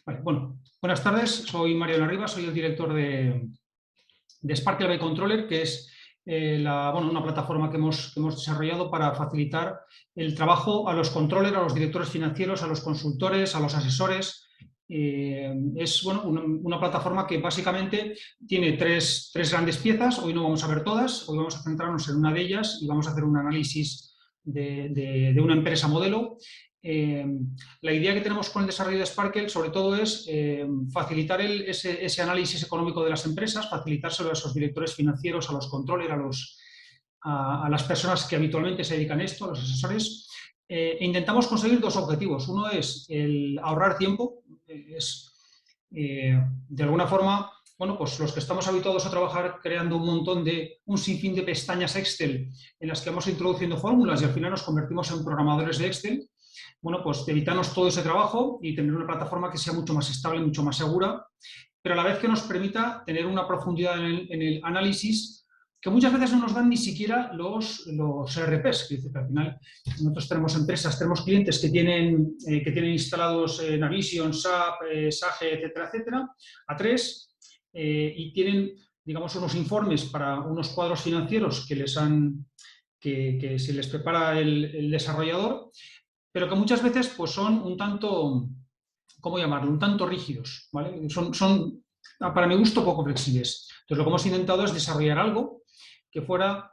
Vale, bueno, buenas tardes, soy Mariano Rivas, soy el director de Sparkle by Controller, que es una plataforma que hemos desarrollado para facilitar el trabajo a los controllers, a los directores financieros, a los consultores, a los asesores. Es una plataforma que básicamente tiene tres grandes piezas. Hoy no vamos a ver todas, hoy vamos a centrarnos en una de ellas y vamos a hacer un análisis de una empresa modelo. La idea que tenemos con el desarrollo de Sparkle sobre todo es facilitar ese análisis económico de las empresas, facilitárselo a esos directores financieros, a los controllers, a las personas que habitualmente se dedican a esto, a los asesores. Intentamos conseguir dos objetivos. Uno es el ahorrar tiempo, de alguna forma, bueno, pues los que estamos habituados a trabajar creando un sinfín de pestañas Excel en las que vamos introduciendo fórmulas y al final nos convertimos en programadores de Excel. Bueno, pues evitarnos todo ese trabajo y tener una plataforma que sea mucho más estable, mucho más segura, pero a la vez que nos permita tener una profundidad en el análisis que muchas veces no nos dan ni siquiera los ERPs. Que dice que al final nosotros tenemos empresas, tenemos clientes que tienen instalados Navision, SAP, SAGE, etcétera, etcétera, A3, y tienen, digamos, unos informes para unos cuadros financieros que se les prepara el desarrollador, pero que muchas veces pues, son un tanto, ¿cómo llamarlo?, un tanto rígidos, ¿vale? Son, para mi gusto, poco flexibles. Entonces, lo que hemos intentado es desarrollar algo que fuera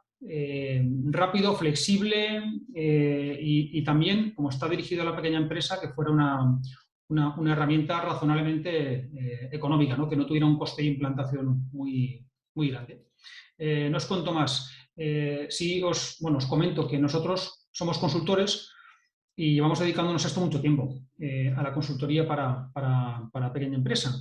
rápido, flexible y también, como está dirigido a la pequeña empresa, que fuera una herramienta razonablemente económica, ¿no? Que no tuviera un coste de implantación muy, muy grande. No os cuento más. Sí os comento que nosotros somos consultores y llevamos dedicándonos a esto mucho tiempo, a la consultoría para pequeña empresa.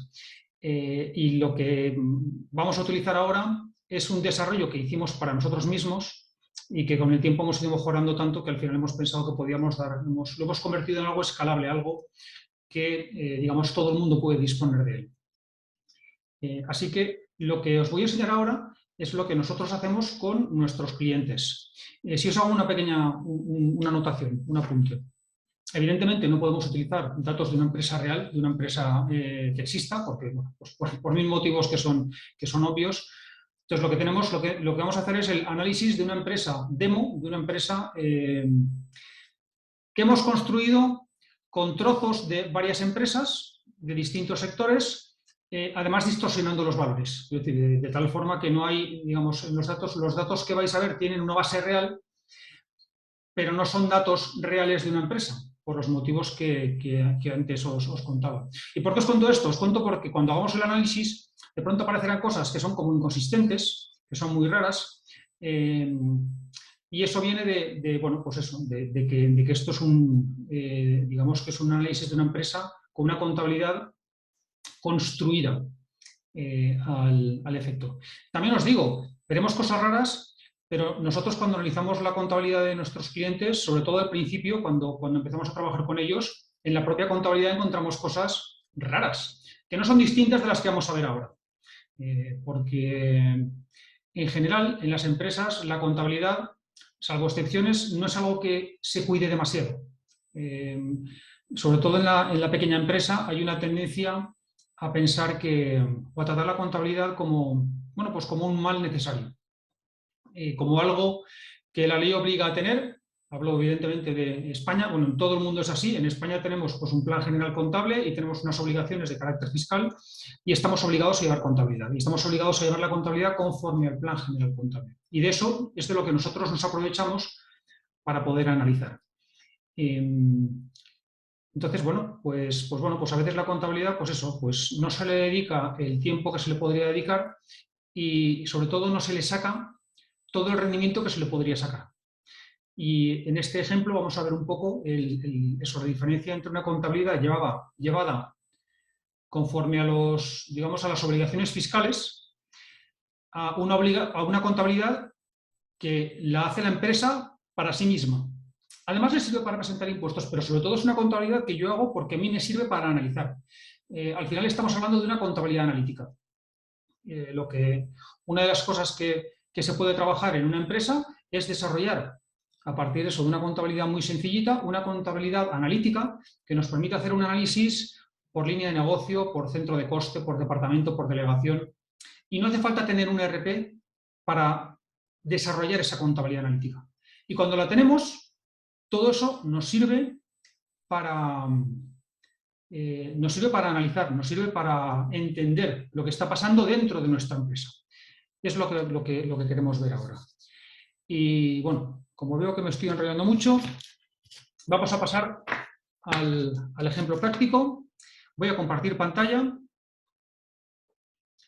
Y lo que vamos a utilizar ahora es un desarrollo que hicimos para nosotros mismos y que con el tiempo hemos ido mejorando tanto que al final hemos pensado que podíamos lo hemos convertido en algo escalable, algo que, digamos, todo el mundo puede disponer de él. Así que lo que os voy a enseñar ahora es lo que nosotros hacemos con nuestros clientes. Si os hago una anotación, un apunte. Evidentemente no podemos utilizar datos de una empresa real, de una empresa que exista, porque pues por mil motivos que son obvios. Entonces lo que vamos a hacer es el análisis de una empresa demo, de una empresa que hemos construido con trozos de varias empresas de distintos sectores, además distorsionando los valores. Es decir, de tal forma que no hay, digamos, en los datos que vais a ver tienen una base real, pero no son datos reales de una empresa, por los motivos que antes os contaba. ¿Y por qué os cuento esto? Os cuento porque cuando hagamos el análisis, de pronto aparecerán cosas que son como inconsistentes, que son muy raras, y eso viene de que esto es digamos que es un análisis de una empresa con una contabilidad construida al efecto. También os digo, veremos cosas raras, pero nosotros cuando analizamos la contabilidad de nuestros clientes, sobre todo al principio, cuando empezamos a trabajar con ellos, en la propia contabilidad encontramos cosas raras, que no son distintas de las que vamos a ver ahora. Porque en general en las empresas la contabilidad, salvo excepciones, no es algo que se cuide demasiado. Sobre todo en la pequeña empresa hay una tendencia a pensar o a tratar la contabilidad como un mal necesario. Como algo que la ley obliga a tener. Hablo evidentemente de España, bueno, en todo el mundo es así. En España tenemos pues, un plan general contable y tenemos unas obligaciones de carácter fiscal y estamos obligados a llevar contabilidad. Y estamos obligados a llevar la contabilidad conforme al plan general contable. Y de eso es de lo que nosotros nos aprovechamos para poder analizar. Entonces, pues a veces la contabilidad, pues no se le dedica el tiempo que se le podría dedicar y sobre todo no se le saca todo el rendimiento que se le podría sacar. Y en este ejemplo vamos a ver un poco la diferencia entre una contabilidad llevada conforme a las obligaciones fiscales a una contabilidad que la hace la empresa para sí misma. Además le sirve para presentar impuestos, pero sobre todo es una contabilidad que yo hago porque a mí me sirve para analizar. Al final estamos hablando de una contabilidad analítica. Una de las cosas que se puede trabajar en una empresa es desarrollar, a partir de eso, de una contabilidad muy sencillita, una contabilidad analítica que nos permite hacer un análisis por línea de negocio, por centro de coste, por departamento, por delegación. Y no hace falta tener un ERP para desarrollar esa contabilidad analítica. Y cuando la tenemos, todo eso nos sirve para analizar, nos sirve para entender lo que está pasando dentro de nuestra empresa. Es lo que queremos ver ahora. Y bueno, como veo que me estoy enrollando mucho, vamos a pasar al ejemplo práctico. Voy a compartir pantalla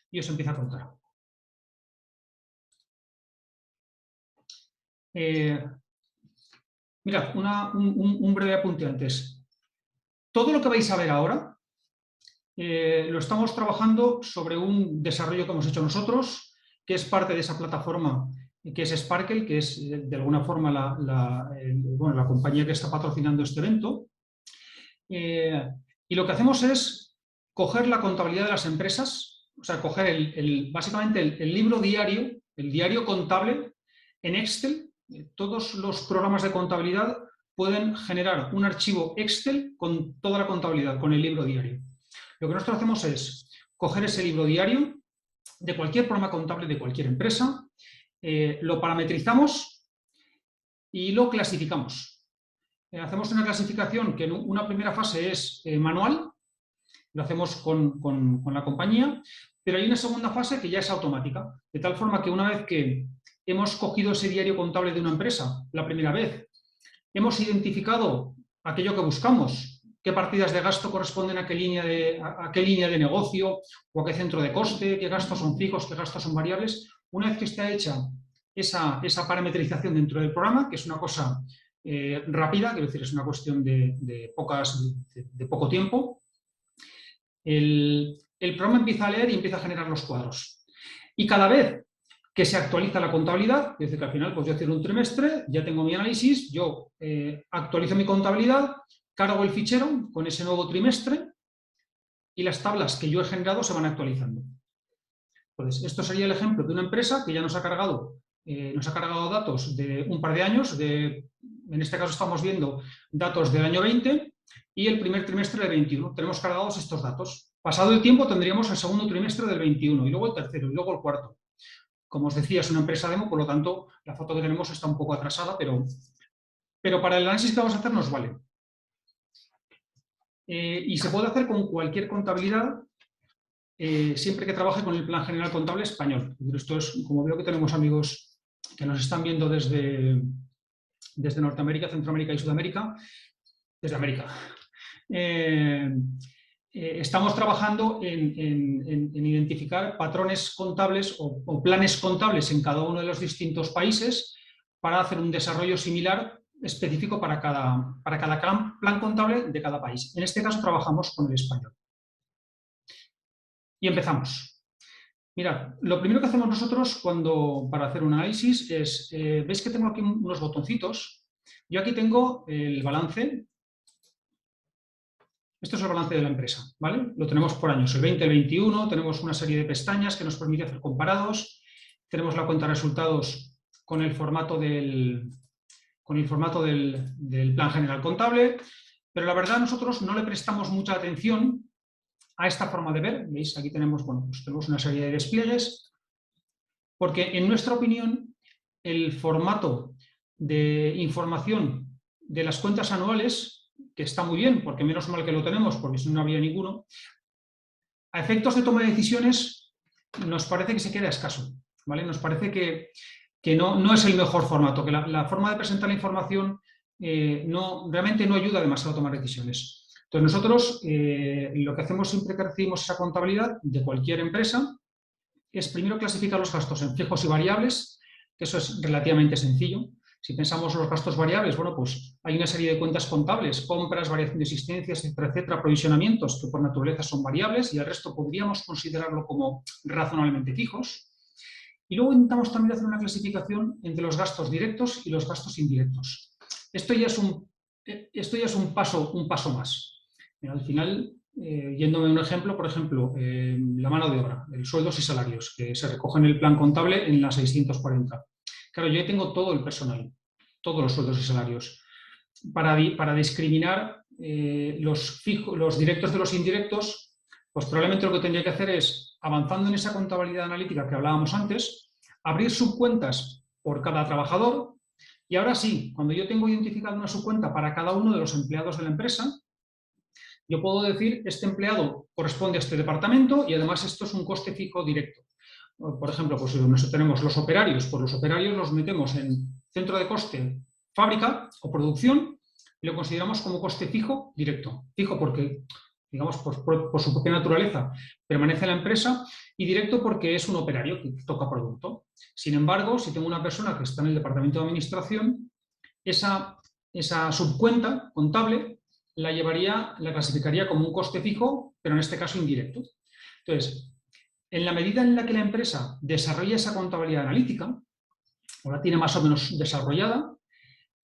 y os empiezo a contar. Mirad, un breve apunte antes. Todo lo que vais a ver ahora lo estamos trabajando sobre un desarrollo que hemos hecho nosotros, que es parte de esa plataforma que es Sparkle, que es de alguna forma la compañía que está patrocinando este evento. Y lo que hacemos es coger la contabilidad de las empresas, o sea, coger básicamente el libro diario, el diario contable en Excel. Todos los programas de contabilidad pueden generar un archivo Excel con toda la contabilidad, con el libro diario. Lo que nosotros hacemos es coger ese libro diario de cualquier programa contable de cualquier empresa, lo parametrizamos y lo clasificamos. Hacemos una clasificación que en una primera fase es manual, lo hacemos con la compañía, pero hay una segunda fase que ya es automática, de tal forma que una vez que hemos cogido ese diario contable de una empresa la primera vez, hemos identificado aquello que buscamos, qué partidas de gasto corresponden a qué línea de negocio o a qué centro de coste, qué gastos son fijos, qué gastos son variables. Una vez que está hecha esa parametrización dentro del programa, que es una cosa rápida, quiero decir, es una cuestión de poco tiempo, el programa empieza a leer y empieza a generar los cuadros. Y cada vez que se actualiza la contabilidad, es decir, que al final pues yo cierro un trimestre, ya tengo mi análisis, yo actualizo mi contabilidad, cargo el fichero con ese nuevo trimestre y las tablas que yo he generado se van actualizando. Entonces, esto sería el ejemplo de una empresa que ya nos ha cargado datos de un par de años, en este caso estamos viendo datos del año 20 y el primer trimestre del 21. Tenemos cargados estos datos. Pasado el tiempo tendríamos el segundo trimestre del 21 y luego el tercero y luego el cuarto. Como os decía, es una empresa demo, por lo tanto, la foto que tenemos está un poco atrasada, pero para el análisis que vamos a hacer nos vale. Y se puede hacer con cualquier contabilidad, siempre que trabaje con el Plan General Contable Español. Esto es, como veo que tenemos amigos que nos están viendo desde Norteamérica, Centroamérica y Sudamérica, desde América. Estamos trabajando en identificar patrones contables o planes contables en cada uno de los distintos países para hacer un desarrollo similar específico para cada plan contable de cada país. En este caso trabajamos con el español. Y empezamos. Mirad, lo primero que hacemos nosotros para hacer un análisis es, veis que tengo aquí unos botoncitos. Yo aquí tengo el balance. Esto es el balance de la empresa, ¿vale? Lo tenemos por años, el 20, el 21, tenemos una serie de pestañas que nos permite hacer comparados, tenemos la cuenta de resultados con el formato del Plan General Contable, pero la verdad nosotros no le prestamos mucha atención a esta forma de ver. ¿Veis? Aquí tenemos, pues tenemos una serie de despliegues, porque en nuestra opinión el formato de información de las cuentas anuales, que está muy bien, porque menos mal que lo tenemos, porque si no, no habría ninguno, a efectos de toma de decisiones nos parece que se queda escaso, ¿vale? Nos parece que no es el mejor formato, que la forma de presentar la información realmente no ayuda demasiado a tomar decisiones. Entonces nosotros lo que hacemos siempre que recibimos esa contabilidad de cualquier empresa es primero clasificar los gastos en fijos y variables, que eso es relativamente sencillo. Si pensamos en los gastos variables, bueno, pues hay una serie de cuentas contables, compras, variación de existencias, etcétera, provisionamientos, que por naturaleza son variables y el resto podríamos considerarlo como razonablemente fijos. Y luego intentamos también hacer una clasificación entre los gastos directos y los gastos indirectos. Esto ya es un paso más. Al final, yéndome a un ejemplo, por ejemplo, la mano de obra, sueldos y salarios, que se recogen en el plan contable en la 640. Claro, yo tengo todo el personal, todos los sueldos y salarios. Para discriminar los directos de los indirectos, pues probablemente lo que tendría que hacer es, avanzando en esa contabilidad analítica que hablábamos antes, abrir subcuentas por cada trabajador y ahora sí, cuando yo tengo identificada una subcuenta para cada uno de los empleados de la empresa, yo puedo decir, este empleado corresponde a este departamento y además esto es un coste fijo directo. Por ejemplo, pues nosotros tenemos los operarios, pues los operarios los metemos en centro de coste, fábrica o producción y lo consideramos como coste fijo directo. Fijo porque, digamos, por su propia naturaleza permanece en la empresa y directo porque es un operario que toca producto. Sin embargo, si tengo una persona que está en el departamento de administración, esa subcuenta contable la clasificaría como un coste fijo, pero en este caso indirecto. Entonces, en la medida en la que la empresa desarrolla esa contabilidad analítica, o la tiene más o menos desarrollada,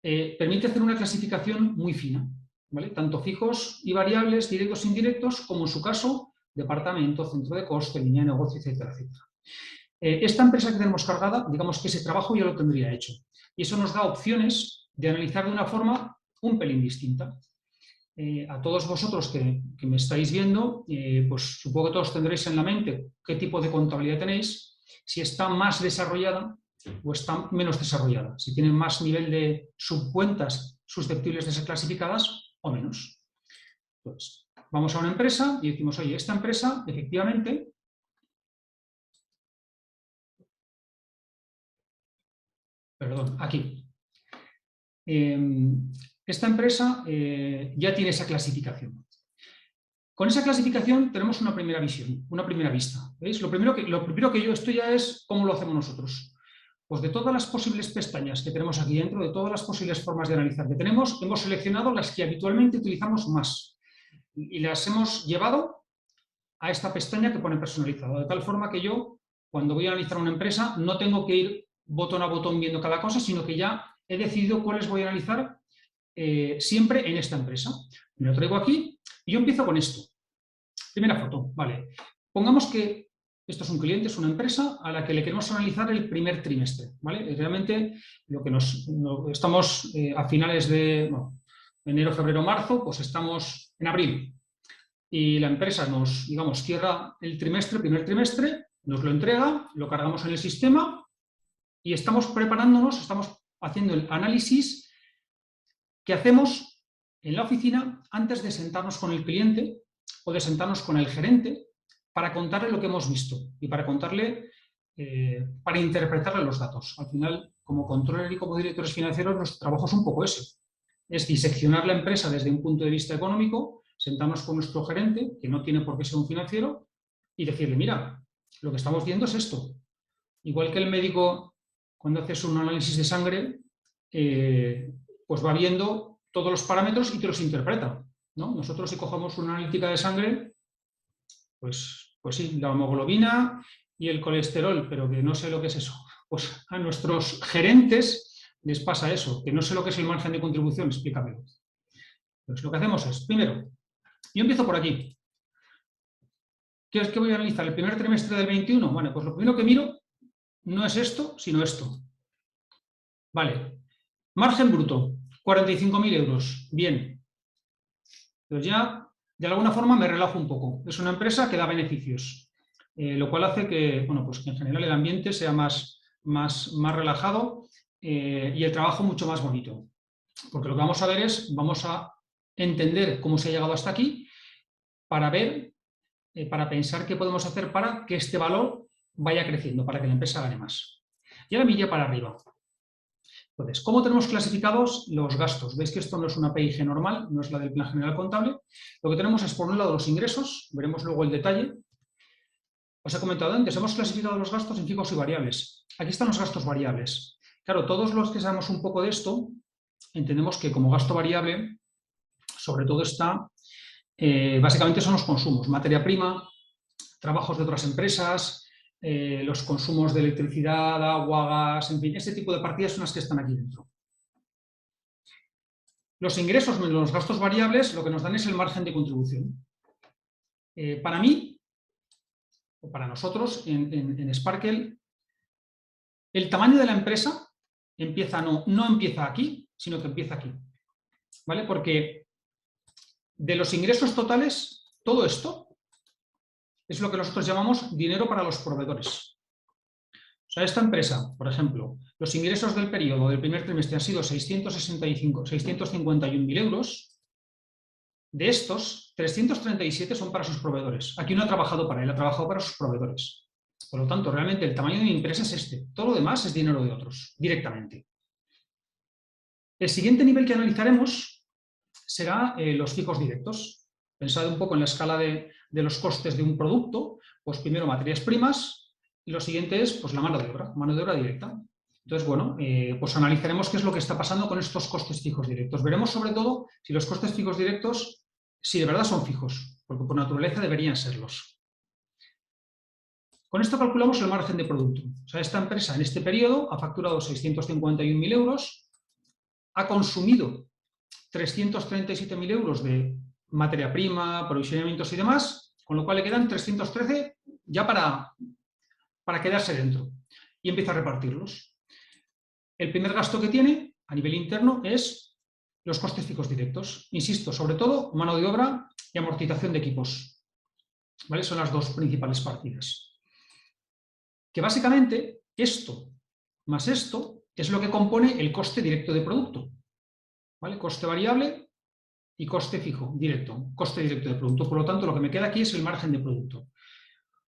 permite hacer una clasificación muy fina, ¿vale? Tanto fijos y variables, directos e indirectos, como en su caso, departamento, centro de coste, línea de negocio, etcétera, etcétera. Esta empresa que tenemos cargada, digamos que ese trabajo ya lo tendría hecho. Y eso nos da opciones de analizar de una forma un pelín distinta. A todos vosotros que me estáis viendo, pues supongo que todos tendréis en la mente qué tipo de contabilidad tenéis, si está más desarrollada o está menos desarrollada, si tienen más nivel de subcuentas susceptibles de ser clasificadas o menos. Entonces, vamos a una empresa y decimos, oye, esta empresa efectivamente aquí. Esta empresa ya tiene esa clasificación. Con esa clasificación tenemos una primera visión, una primera vista. ¿Veis? Lo primero que esto ya es cómo lo hacemos nosotros. Pues de todas las posibles pestañas que tenemos aquí dentro, de todas las posibles formas de analizar que tenemos, hemos seleccionado las que habitualmente utilizamos más y las hemos llevado a esta pestaña que pone personalizado, de tal forma que yo, cuando voy a analizar una empresa, no tengo que ir botón a botón viendo cada cosa, sino que ya he decidido cuáles voy a analizar siempre en esta empresa. Me lo traigo aquí y yo empiezo con esto. Primera foto, vale. Pongamos que esto es un cliente, es una empresa a la que le queremos analizar el primer trimestre, ¿vale? Realmente estamos a finales de enero, febrero, marzo, pues estamos en abril. Y la empresa nos, digamos, cierra el primer trimestre, nos lo entrega, lo cargamos en el sistema y estamos preparándonos, estamos haciendo el análisis que hacemos en la oficina antes de sentarnos con el cliente o de sentarnos con el gerente para contarle lo que hemos visto y para contarle, para interpretarle los datos. Al final, como controller y como directores financieros, nuestro trabajo es un poco ese. Es diseccionar la empresa desde un punto de vista económico, sentarnos con nuestro gerente, que no tiene por qué ser un financiero, y decirle, mira, lo que estamos viendo es esto. Igual que el médico, cuando haces un análisis de sangre, pues va viendo todos los parámetros y te los interpreta, ¿no? Nosotros si cogemos una analítica de sangre, pues sí, la hemoglobina y el colesterol, pero que no sé lo que es eso. Pues a nuestros gerentes les pasa eso, que no sé lo que es el margen de contribución, explícamelo. Pues lo que hacemos es, primero, yo empiezo por aquí. ¿Qué es que voy a analizar? ¿El primer trimestre del 21? Bueno, pues lo primero que miro no es esto, sino esto. Vale. Margen bruto, 45.000 euros. Bien. Pues ya, de alguna forma, me relajo un poco. Es una empresa que da beneficios, lo cual hace que, bueno, pues que en general el ambiente sea más relajado y el trabajo mucho más bonito. Porque lo que vamos a ver es, vamos a entender cómo se ha llegado hasta aquí para ver, para pensar qué podemos hacer para que este valor vaya creciendo, para que la empresa gane más. Y ahora mira para arriba. Entonces, ¿cómo tenemos clasificados los gastos? Veis que esto no es una PIG normal, no es la del Plan General Contable. Lo que tenemos es, por un lado, los ingresos, veremos luego el detalle. Os he comentado antes, hemos clasificado los gastos en fijos y variables. Aquí están los gastos variables. Claro, todos los que sabemos un poco de esto, entendemos que como gasto variable, sobre todo está, básicamente son los consumos, materia prima, trabajos de otras empresas, los consumos de electricidad, agua, gas, en fin, ese tipo de partidas son las que están aquí dentro. Los ingresos menos los gastos variables lo que nos dan es el margen de contribución. Para mí, o para nosotros en Sparkle, el tamaño de la empresa empieza no empieza aquí, sino que empieza aquí. ¿Vale? Porque De los ingresos totales, todo esto es lo que nosotros llamamos dinero para los proveedores. O sea, esta empresa, por ejemplo, los ingresos del periodo del primer trimestre han sido 651.000 euros. De estos, 337 son para sus proveedores. Aquí no ha trabajado para él, ha trabajado para sus proveedores. Por lo tanto, realmente el tamaño de mi empresa es este. Todo lo demás es dinero de otros, directamente. El siguiente nivel que analizaremos será los fijos directos. Pensad un poco en la escala de los costes de un producto. Pues primero materias primas y lo siguiente es pues, la mano de obra directa. Entonces, bueno, pues analizaremos qué es lo que está pasando con estos costes fijos directos. Veremos sobre todo si los costes fijos directos, si de verdad son fijos, porque por naturaleza deberían serlos. Con esto calculamos el margen de producto. O sea, esta empresa en este periodo ha facturado 651.000 euros, ha consumido 337.000 euros de materia prima, aprovisionamientos y demás, con lo cual le quedan 313 ya para quedarse dentro. Y empieza a repartirlos. El primer gasto que tiene a nivel interno es los costes fijos directos. Insisto, sobre todo mano de obra y amortización de equipos. ¿Vale? Son las dos principales partidas. Que básicamente esto más esto es lo que compone el coste directo de producto. ¿Vale? Coste variable y coste fijo, directo, coste directo de producto. Por lo tanto, lo que me queda aquí es el margen de producto.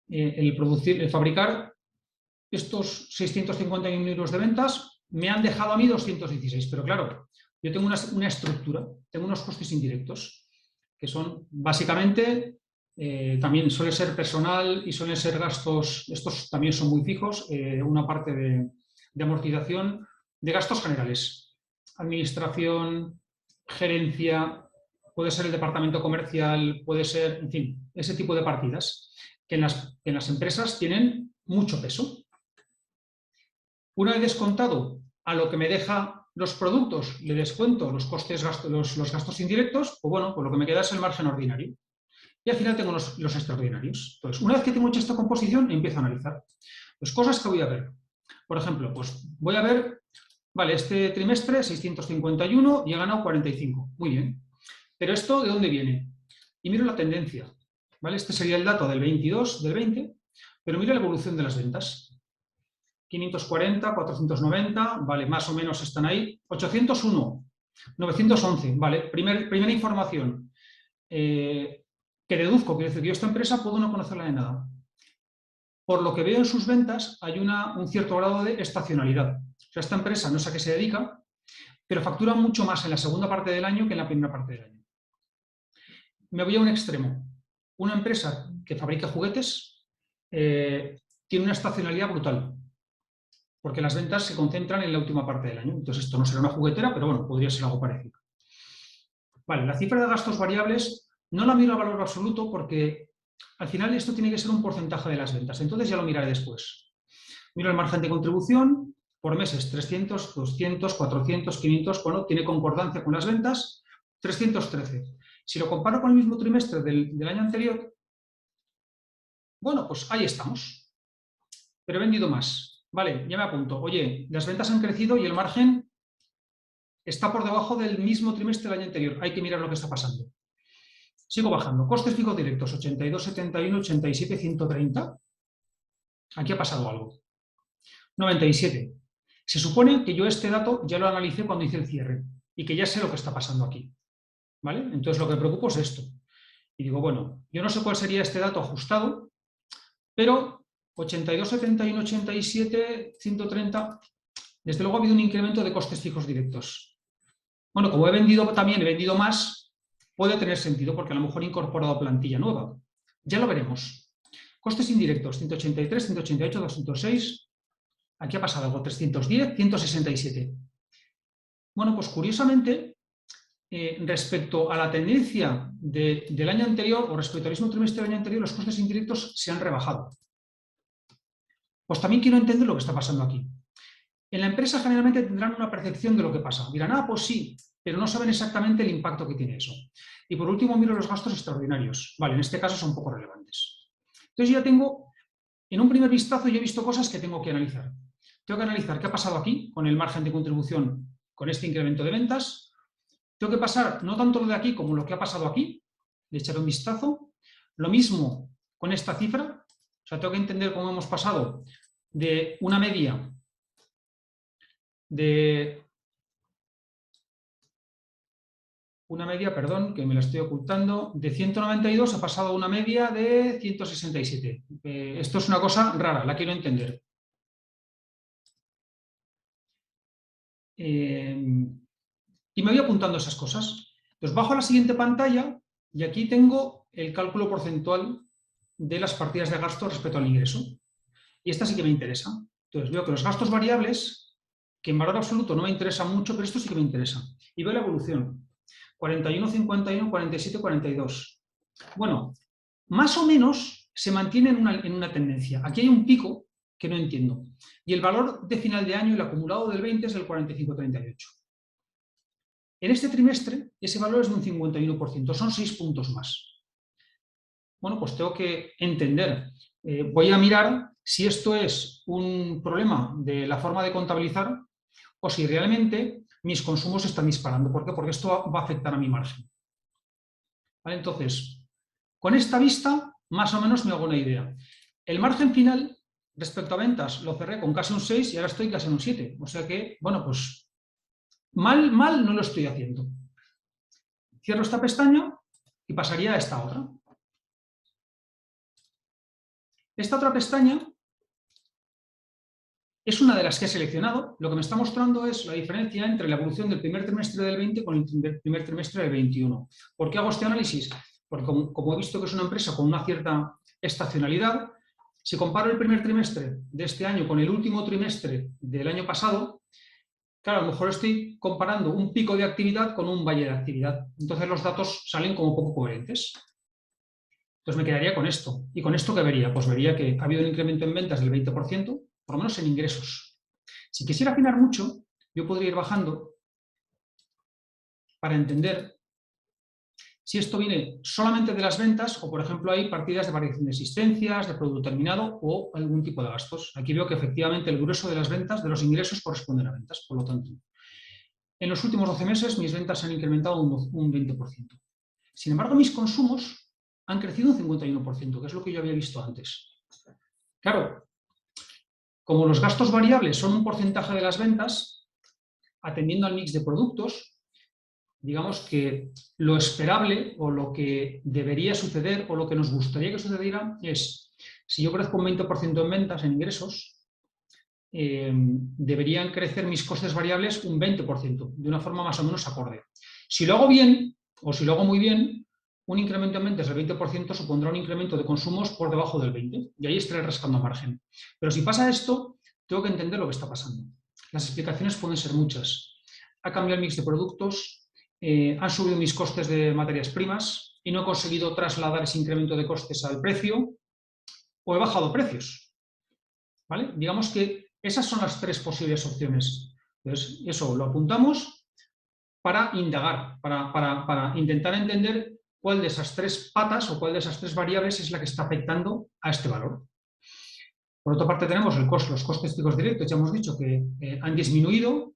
El fabricar estos 651.000 euros de ventas me han dejado a mí 216, pero claro, yo tengo una estructura, tengo unos costes indirectos, que son básicamente, también suele ser personal y suelen ser gastos, estos también son muy fijos, una parte de amortización de gastos generales, administración, gerencia, puede ser el departamento comercial, puede ser, en fin, ese tipo de partidas que en las empresas tienen mucho peso. Una vez descontado a lo que me deja los productos, le descuento los costes, los gastos indirectos, pues bueno, pues lo que me queda es el margen ordinario. Y al final tengo los extraordinarios. Entonces, una vez que tengo hecha esta composición, empiezo a analizar. Pues cosas que voy a ver. Por ejemplo, pues voy a ver, vale, este trimestre 651 y he ganado 45. Muy bien. Pero ¿esto de dónde viene? Y miro la tendencia. ¿Vale? Este sería el dato del 22, del 20, pero mira la evolución de las ventas. 540, 490, vale, más o menos están ahí. 801, 911, vale, primera información que deduzco, quiero decir que yo esta empresa puedo no conocerla de nada. Por lo que veo en sus ventas hay un cierto grado de estacionalidad. O sea, esta empresa no sé a qué se dedica, pero factura mucho más en la segunda parte del año que en la primera parte del año. Me voy a un extremo. Una empresa que fabrica juguetes tiene una estacionalidad brutal, porque las ventas se concentran en la última parte del año. Entonces, esto no será una juguetera, pero bueno, podría ser algo parecido. Vale, la cifra de gastos variables no la miro a valor absoluto porque al final esto tiene que ser un porcentaje de las ventas. Entonces ya lo miraré después. Miro el margen de contribución por meses, 300, 200, 400, 500, bueno, tiene concordancia con las ventas, 313. Si lo comparo con el mismo trimestre del año anterior, bueno, pues ahí estamos. Pero he vendido más. Vale, ya me apunto. Oye, las ventas han crecido y el margen está por debajo del mismo trimestre del año anterior. Hay que mirar lo que está pasando. Sigo bajando. Costes fijos directos, 82, 71, 87, 130. Aquí ha pasado algo. 97. Se supone que yo este dato ya lo analicé cuando hice el cierre y que ya sé lo que está pasando aquí. ¿Vale? Entonces lo que me preocupa es esto. Y digo, bueno, yo no sé cuál sería este dato ajustado, pero 82, 71, 87, 130, desde luego ha habido un incremento de costes fijos directos. Bueno, como he vendido más, puede tener sentido porque a lo mejor he incorporado plantilla nueva. Ya lo veremos. Costes indirectos, 183, 188, 206. Aquí ha pasado algo, 310, 167. Bueno, pues curiosamente, respecto a la tendencia del año anterior o respecto al mismo trimestre del año anterior, los costes indirectos se han rebajado. Pues también quiero entender lo que está pasando aquí. En la empresa generalmente tendrán una percepción de lo que pasa. Dirán, ah, pues sí, pero no saben exactamente el impacto que tiene eso. Y por último miro los gastos extraordinarios. Vale, en este caso son poco relevantes. Entonces ya tengo, en un primer vistazo, yo he visto cosas que tengo que analizar. Tengo que analizar qué ha pasado aquí con el margen de contribución, con este incremento de ventas. tengo que pasar no tanto lo de aquí como lo que ha pasado aquí, le echaré un vistazo. Lo mismo con esta cifra, o sea, tengo que entender cómo hemos pasado de una media perdón, que me la estoy ocultando, de 192 ha pasado a una media de 167. Esto es una cosa rara, la quiero entender. Y me voy apuntando esas cosas. Entonces bajo a la siguiente pantalla y aquí tengo el cálculo porcentual de las partidas de gasto respecto al ingreso. Y esta sí que me interesa. Entonces veo que los gastos variables, que en valor absoluto no me interesa mucho, pero esto sí que me interesa. Y veo la evolución. 41, 51, 47, 42. Bueno, más o menos se mantiene en una tendencia. Aquí hay un pico que no entiendo. Y el valor de final de año, el acumulado del 20, es el 45,38. En este trimestre, ese valor es de un 51%, son 6 puntos más. Bueno, pues tengo que entender. Voy a mirar si esto es un problema de la forma de contabilizar o si realmente mis consumos están disparando. ¿Por qué? Porque esto va a afectar a mi margen. ¿Vale? Entonces, con esta vista, más o menos me hago una idea. El margen final, respecto a ventas, lo cerré con casi un 6 y ahora estoy casi en un 7. O sea que, bueno, pues mal no lo estoy haciendo. Cierro esta pestaña y pasaría a esta otra. Esta otra pestaña es una de las que he seleccionado. Lo que me está mostrando es la diferencia entre la evolución del primer trimestre del 20 con el primer trimestre del 21. ¿Por qué hago este análisis? Porque como he visto que es una empresa con una cierta estacionalidad, si comparo el primer trimestre de este año con el último trimestre del año pasado, claro, a lo mejor estoy comparando un pico de actividad con un valle de actividad. Entonces los datos salen como poco coherentes. Entonces me quedaría con esto. ¿Y con esto qué vería? Pues vería que ha habido un incremento en ventas del 20%, por lo menos en ingresos. Si quisiera afinar mucho, yo podría ir bajando para entender si esto viene solamente de las ventas o, por ejemplo, hay partidas de variación de existencias, de producto terminado o algún tipo de gastos. Aquí veo que efectivamente el grueso de las ventas, de los ingresos, corresponden a ventas. Por lo tanto, en los últimos 12 meses mis ventas se han incrementado un 20%. Sin embargo, mis consumos han crecido un 51%, que es lo que yo había visto antes. Claro, como los gastos variables son un porcentaje de las ventas, atendiendo al mix de productos, digamos que lo esperable o lo que debería suceder o lo que nos gustaría que sucediera es, si yo crezco un 20% en ventas, en ingresos, deberían crecer mis costes variables un 20%, de una forma más o menos acorde. Si lo hago bien, o si lo hago muy bien, un incremento en ventas del 20% supondrá un incremento de consumos por debajo del 20%, y ahí estaré rascando margen. Pero si pasa esto, tengo que entender lo que está pasando. Las explicaciones pueden ser muchas. Ha cambiado el mix de productos, han subido mis costes de materias primas y no he conseguido trasladar ese incremento de costes al precio, o he bajado precios. ¿Vale? Digamos que esas son las tres posibles opciones. Entonces, eso lo apuntamos para indagar, para intentar entender cuál de esas tres patas o cuál de esas tres variables es la que está afectando a este valor. Por otra parte tenemos los costes fijos directos, ya hemos dicho que han disminuido,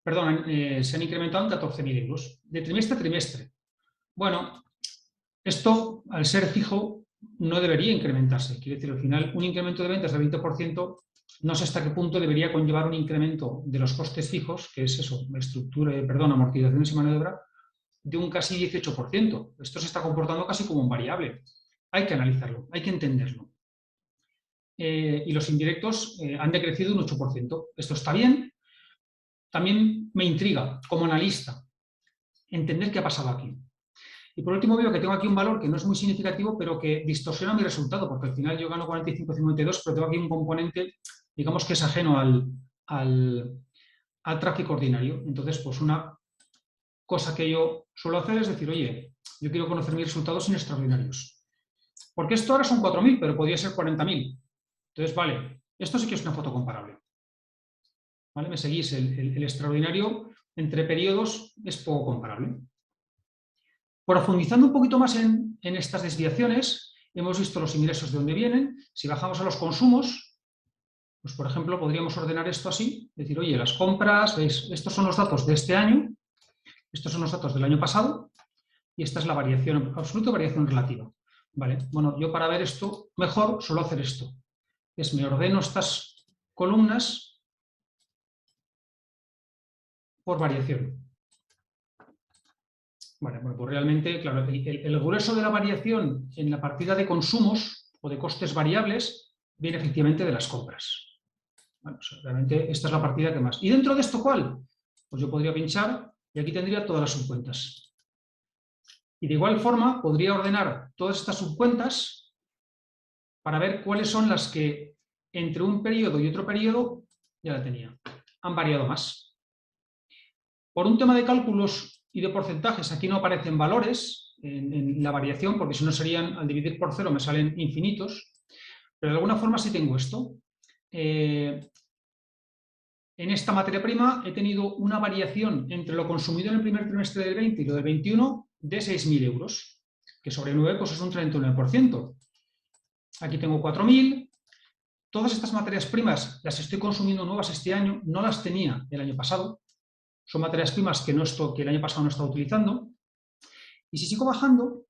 perdón, se han incrementado en 14.000 euros, de trimestre a trimestre. Bueno, esto al ser fijo no debería incrementarse, quiere decir, al final un incremento de ventas del 20%, no sé hasta qué punto debería conllevar un incremento de los costes fijos, que es eso, amortizaciones y mano de obra, de un casi 18%. Esto se está comportando casi como un variable. Hay que analizarlo, hay que entenderlo. Y los indirectos han decrecido un 8%. Esto está bien. También me intriga, como analista, entender qué ha pasado aquí. Y por último veo que tengo aquí un valor que no es muy significativo, pero que distorsiona mi resultado, porque al final yo gano 45,52, pero tengo aquí un componente, digamos que es ajeno al tráfico ordinario. Entonces, pues una cosa que yo suelo hacer es decir, oye, yo quiero conocer mis resultados sin extraordinarios. Porque esto ahora son 4.000, pero podría ser 40.000. Entonces, vale, esto sí que es una foto comparable. ¿Vale? ¿Me seguís? El extraordinario entre periodos es poco comparable. Profundizando un poquito más en estas desviaciones, hemos visto los ingresos de dónde vienen. Si bajamos a los consumos, pues por ejemplo podríamos ordenar esto así, decir, oye, las compras, ¿veis? Estos son los datos de este año Estos son los datos del año pasado y esta es la variación absoluta y variación relativa. Vale, bueno, yo para ver esto mejor suelo hacer esto. Me ordeno estas columnas por variación. Vale, bueno, pues realmente, claro, el grueso de la variación en la partida de consumos o de costes variables viene efectivamente de las compras. Bueno, pues realmente esta es la partida que más. ¿Y dentro de esto cuál? Pues yo podría pinchar y aquí tendría todas las subcuentas. Y de igual forma podría ordenar todas estas subcuentas para ver cuáles son las que entre un periodo y otro periodo ya la tenía. Han variado más. Por un tema de cálculos y de porcentajes, aquí no aparecen valores en la variación, porque si no serían, al dividir por 0 me salen infinitos, pero de alguna forma sí tengo esto. En esta materia prima he tenido una variación entre lo consumido en el primer trimestre del 20 y lo del 21 de 6.000 euros, que sobre 9 pues es un 39%. Aquí tengo 4.000. Todas estas materias primas las estoy consumiendo nuevas este año, no las tenía el año pasado. Son materias primas que el año pasado no estaba utilizando. Y si sigo bajando,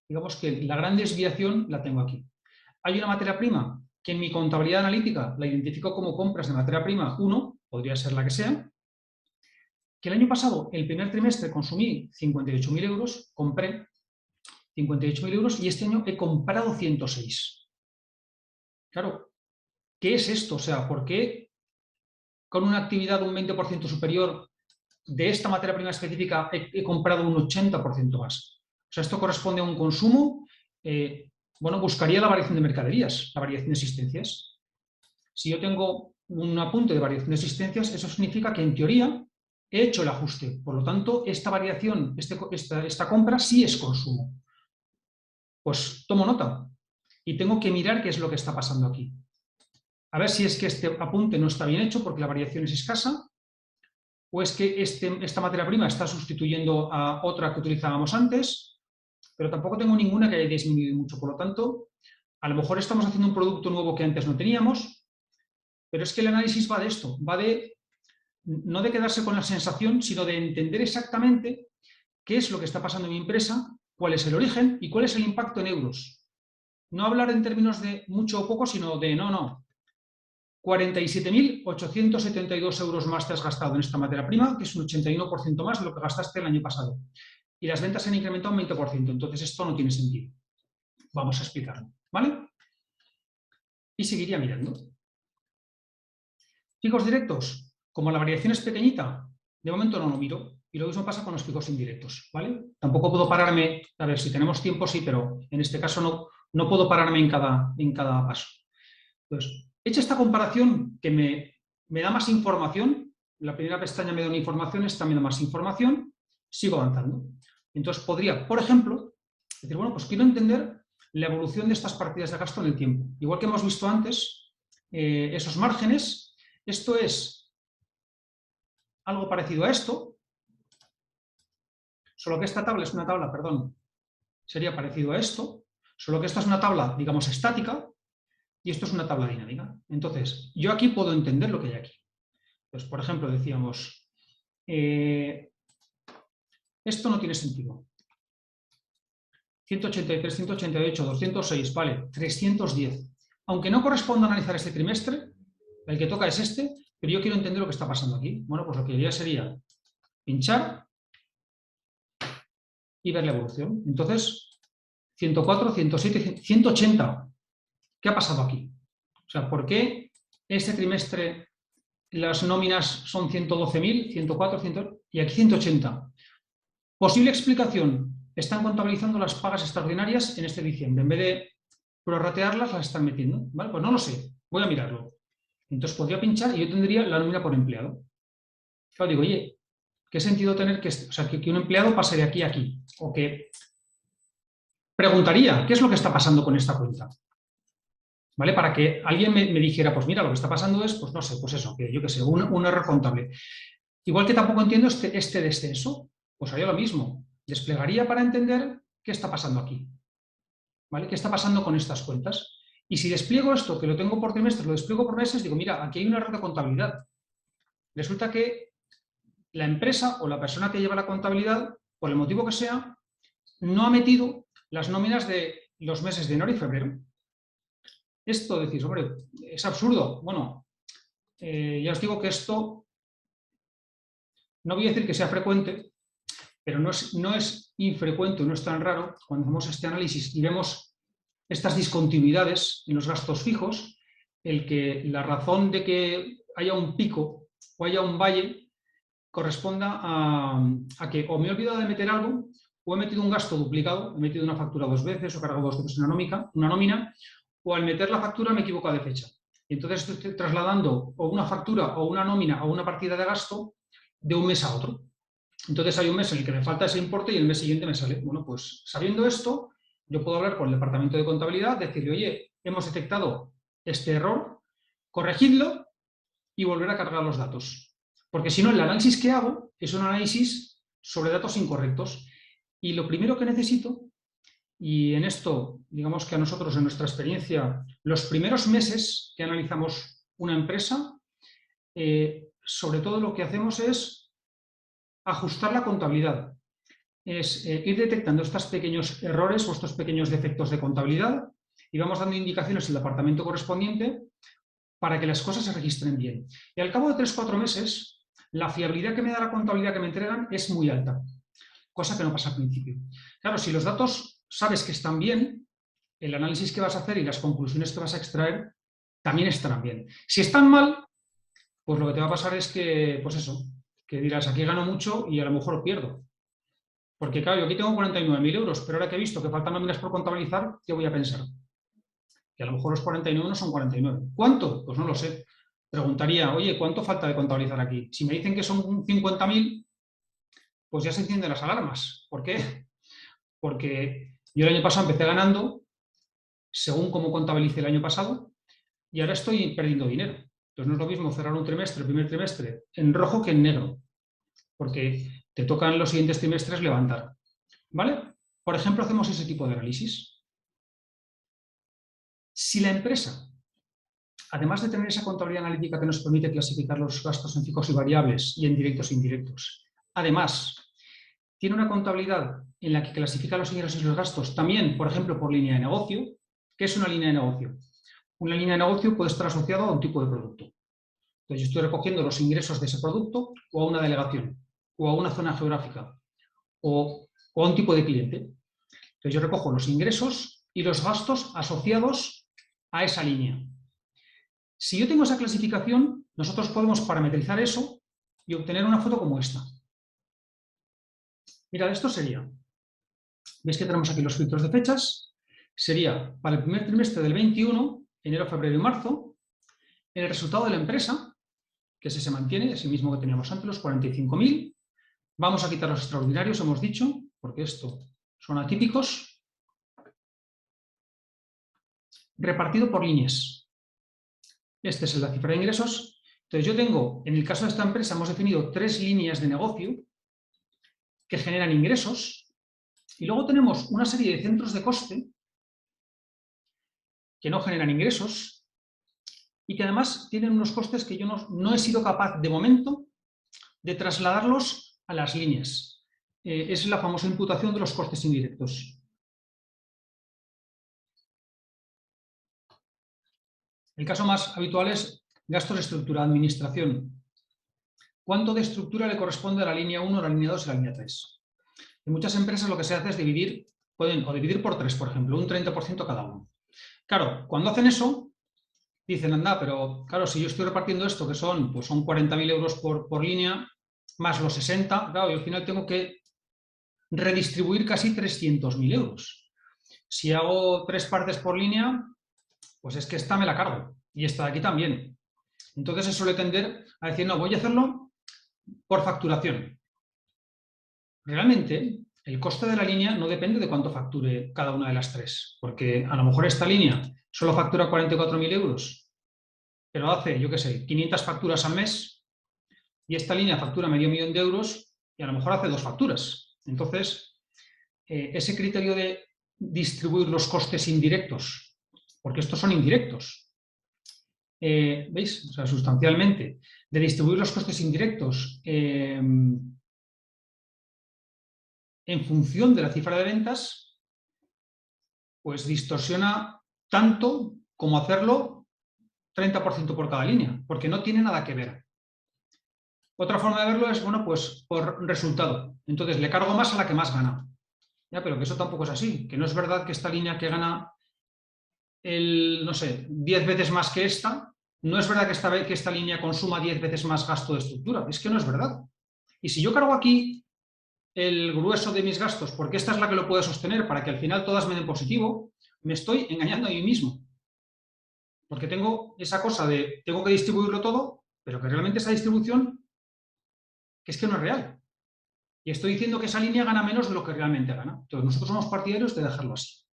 digamos que la gran desviación la tengo aquí. Hay una materia prima que en mi contabilidad analítica la identifico como compras de materia prima 1, podría ser la que sea, que el año pasado, el primer trimestre, consumí 58.000 euros, compré 58.000 euros y este año he comprado 106. Claro, ¿qué es esto? O sea, ¿por qué con una actividad un 20% superior de esta materia prima específica he comprado un 80% más? O sea, esto corresponde a un consumo, bueno, buscaría la variación de mercaderías, la variación de existencias. Si yo tengo un apunte de variación de existencias, eso significa que en teoría he hecho el ajuste. Por lo tanto, esta variación, esta compra sí es consumo. Pues tomo nota y tengo que mirar qué es lo que está pasando aquí. A ver si es que este apunte no está bien hecho porque la variación es escasa, o es que esta materia prima está sustituyendo a otra que utilizábamos antes, pero tampoco tengo ninguna que haya disminuido mucho. Por lo tanto, a lo mejor estamos haciendo un producto nuevo que antes no teníamos, pero es que el análisis va de esto, va de no de quedarse con la sensación, sino de entender exactamente qué es lo que está pasando en mi empresa, cuál es el origen y cuál es el impacto en euros. No hablar en términos de mucho o poco, sino de no. 47.872 euros más te has gastado en esta materia prima, que es un 81% más de lo que gastaste el año pasado. Y las ventas se han incrementado un 20%. Entonces, esto no tiene sentido. Vamos a explicarlo. ¿Vale? Y seguiría mirando. Picos directos. Como la variación es pequeñita, de momento no lo miro. Y lo mismo pasa con los picos indirectos. ¿Vale? Tampoco puedo pararme, a ver, si tenemos tiempo sí, pero en este caso no puedo pararme en cada paso. Entonces, hecha esta comparación que me da más información, la primera pestaña me da una información, esta me da más información, sigo avanzando. Entonces podría, por ejemplo, decir, bueno, pues quiero entender la evolución de estas partidas de gasto en el tiempo. Igual que hemos visto antes, esos márgenes, esto es algo parecido a esto, solo que esta tabla es una tabla, perdón, sería parecido a esto, solo que esta es una tabla, digamos, estática, y esto es una tabla dinámica. Entonces, yo aquí puedo entender lo que hay aquí. Entonces, por ejemplo, decíamos, esto no tiene sentido. 183, 188, 206, vale, 310. Aunque no corresponda a analizar este trimestre, el que toca es este, pero yo quiero entender lo que está pasando aquí. Bueno, pues lo que haría sería pinchar y ver la evolución. Entonces, 104, 107, 180. ¿Qué ha pasado aquí? O sea, ¿por qué este trimestre las nóminas son 112.000, 104, 100 y aquí 180? Posible explicación. Están contabilizando las pagas extraordinarias en este diciembre. En vez de prorratearlas, las están metiendo. ¿Vale? Pues no lo sé. Voy a mirarlo. Entonces podría pinchar y yo tendría la nómina por empleado. Claro, digo, oye, ¿qué sentido tener que un empleado pase de aquí a aquí? O que preguntaría, ¿qué es lo que está pasando con esta cuenta? ¿Vale? Para que alguien me dijera, pues mira, lo que está pasando es, pues no sé, pues eso, que yo qué sé, un error contable. Igual que tampoco entiendo este descenso, pues haría lo mismo. Desplegaría para entender qué está pasando aquí. ¿Vale? ¿Qué está pasando con estas cuentas? Y si despliego esto, que lo tengo por trimestre, lo despliego por meses, digo, mira, aquí hay un error de contabilidad. Resulta que la empresa o la persona que lleva la contabilidad, por el motivo que sea, no ha metido las nóminas de los meses de enero y febrero. Esto decís, hombre, es absurdo. Bueno, ya os digo que esto, no voy a decir que sea frecuente, pero no es infrecuente, no es tan raro cuando hacemos este análisis y vemos estas discontinuidades en los gastos fijos, el que la razón de que haya un pico o haya un valle corresponda a que o me he olvidado de meter algo o he metido un gasto duplicado, he metido una factura 2 veces o cargado 2 veces una nómina, o al meter la factura me he equivocado de fecha. Y entonces estoy trasladando o una factura o una nómina o una partida de gasto de un mes a otro. Entonces hay un mes en el que me falta ese importe y el mes siguiente me sale. Bueno, pues sabiendo esto, yo puedo hablar con el departamento de contabilidad, decirle, oye, hemos detectado este error, corregidlo y volver a cargar los datos. Porque si no, el análisis que hago es un análisis sobre datos incorrectos. Y lo primero que necesito, y en esto, digamos que a nosotros, en nuestra experiencia, los primeros meses que analizamos una empresa, sobre todo lo que hacemos es ajustar la contabilidad. Es ir detectando estos pequeños errores o estos pequeños defectos de contabilidad y vamos dando indicaciones al departamento correspondiente para que las cosas se registren bien. Y al cabo de 3 o 4 meses, la fiabilidad que me da la contabilidad que me entregan es muy alta, cosa que no pasa al principio. Claro, si los datos sabes que están bien, el análisis que vas a hacer y las conclusiones que vas a extraer también estarán bien. Si están mal, pues lo que te va a pasar es que, pues eso, que dirás, aquí gano mucho y a lo mejor pierdo. Porque claro, yo aquí tengo 49.000 euros, pero ahora que he visto que faltan nóminas por contabilizar, ¿qué voy a pensar? Que a lo mejor los 49 no son 49. ¿Cuánto? Pues no lo sé. Preguntaría, oye, ¿cuánto falta de contabilizar aquí? Si me dicen que son 50.000, pues ya se encienden las alarmas. ¿Por qué? Porque yo el año pasado empecé ganando, según cómo contabilicé el año pasado, y ahora estoy perdiendo dinero. Entonces no es lo mismo cerrar un trimestre, el primer trimestre, en rojo que en negro, porque te tocan los siguientes trimestres levantar. ¿Vale? Por ejemplo, hacemos ese tipo de análisis. Si la empresa, además de tener esa contabilidad analítica que nos permite clasificar los gastos en fijos y variables y en directos e indirectos, además tiene una contabilidad en la que clasifica los ingresos y los gastos también, por ejemplo, por línea de negocio. ¿Qué es una línea de negocio? Una línea de negocio puede estar asociada a un tipo de producto. Entonces, yo estoy recogiendo los ingresos de ese producto o a una delegación, o a una zona geográfica, o a un tipo de cliente. Entonces, yo recojo los ingresos y los gastos asociados a esa línea. Si yo tengo esa clasificación, nosotros podemos parametrizar eso y obtener una foto como esta. Mirad, esto sería, veis que tenemos aquí los filtros de fechas, sería para el primer trimestre del 21, enero, febrero y marzo, el resultado de la empresa, que se mantiene, es el mismo que teníamos antes, los 45.000. Vamos a quitar los extraordinarios, hemos dicho, porque estos son atípicos. Repartido por líneas. Esta es la cifra de ingresos. Entonces yo tengo, en el caso de esta empresa, hemos definido 3 líneas de negocio que generan ingresos y luego tenemos una serie de centros de coste que no generan ingresos y que además tienen unos costes que yo no he sido capaz de momento de trasladarlos a las líneas. Es la famosa imputación de los costes indirectos. El caso más habitual es gastos de estructura, administración. ¿Cuánto de estructura le corresponde a la línea 1, la línea 2 y la línea 3? En muchas empresas lo que se hace es dividir por 3, por ejemplo, un 30% cada uno. Claro, cuando hacen eso, dicen, anda, pero claro, si yo estoy repartiendo esto, que son 40.000 euros por línea, más los 60, claro, yo al final tengo que redistribuir casi 300.000 euros. Si hago 3 partes por línea, pues es que esta me la cargo y esta de aquí también. Entonces se suele tender a decir, no, voy a hacerlo por facturación. Realmente, el coste de la línea no depende de cuánto facture cada una de las 3, porque a lo mejor esta línea solo factura 44.000 euros, pero hace, yo qué sé, 500 facturas al mes, y esta línea factura medio millón de euros y a lo mejor hace 2 facturas. Entonces, ese criterio de distribuir los costes indirectos, porque estos son indirectos, ¿veis? O sea, sustancialmente, de distribuir los costes indirectos en función de la cifra de ventas, pues distorsiona tanto como hacerlo 30% por cada línea, porque no tiene nada que ver. Otra forma de verlo es, bueno, pues por resultado. Entonces, le cargo más a la que más gana. Ya, pero que eso tampoco es así, que no es verdad que esta línea que gana no sé, 10 veces más que esta, no es verdad que esta línea consuma 10 veces más gasto de estructura, es que no es verdad. Y si yo cargo aquí el grueso de mis gastos, porque esta es la que lo puede sostener para que al final todas me den positivo, me estoy engañando a mí mismo. Porque tengo esa cosa de, tengo que distribuirlo todo, pero que realmente esa distribución, que es que no es real. Y estoy diciendo que esa línea gana menos de lo que realmente gana. Entonces nosotros somos partidarios de dejarlo así.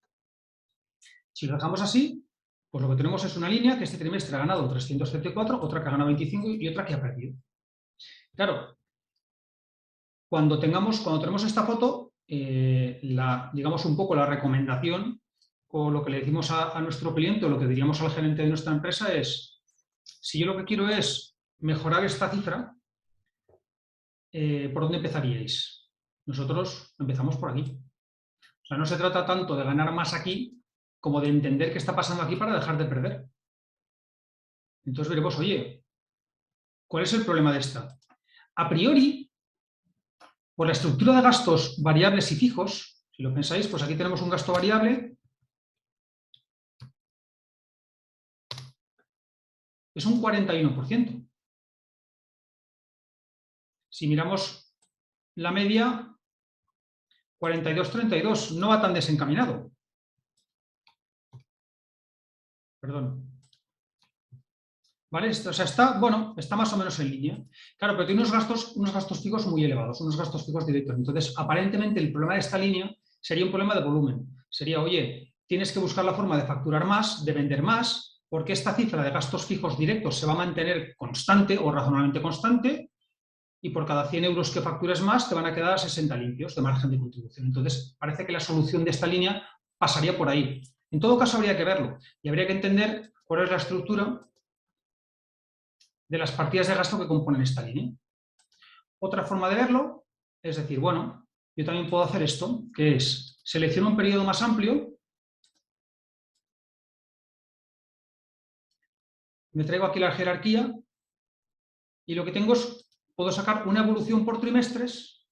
Si lo dejamos así, pues lo que tenemos es una línea que este trimestre ha ganado 334, otra que ha ganado 25 y otra que ha perdido. Claro, cuando tenemos esta foto, digamos un poco la recomendación o lo que le decimos a nuestro cliente o lo que diríamos al gerente de nuestra empresa es, si yo lo que quiero es mejorar esta cifra, ¿por dónde empezaríais? Nosotros empezamos por aquí. O sea, no se trata tanto de ganar más aquí como de entender qué está pasando aquí para dejar de perder. Entonces veremos, oye, ¿cuál es el problema de esta? A priori, por la estructura de gastos variables y fijos, si lo pensáis, pues aquí tenemos un gasto variable, es un 41%. Si miramos la media, 42-32, no va tan desencaminado. Perdón. ¿Vale? O sea, está más o menos en línea. Claro, pero tiene unos gastos fijos muy elevados, unos gastos fijos directos. Entonces, aparentemente, el problema de esta línea sería un problema de volumen. Sería, oye, tienes que buscar la forma de facturar más, de vender más, porque esta cifra de gastos fijos directos se va a mantener constante o razonablemente constante, y por cada 100 euros que factures más, te van a quedar 60 limpios de margen de contribución. Entonces, parece que la solución de esta línea pasaría por ahí. En todo caso, habría que verlo y habría que entender cuál es la estructura de las partidas de gasto que componen esta línea. Otra forma de verlo es decir, bueno, yo también puedo hacer esto, que es, selecciono un periodo más amplio, me traigo aquí la jerarquía y lo que tengo es, puedo sacar una evolución por trimestres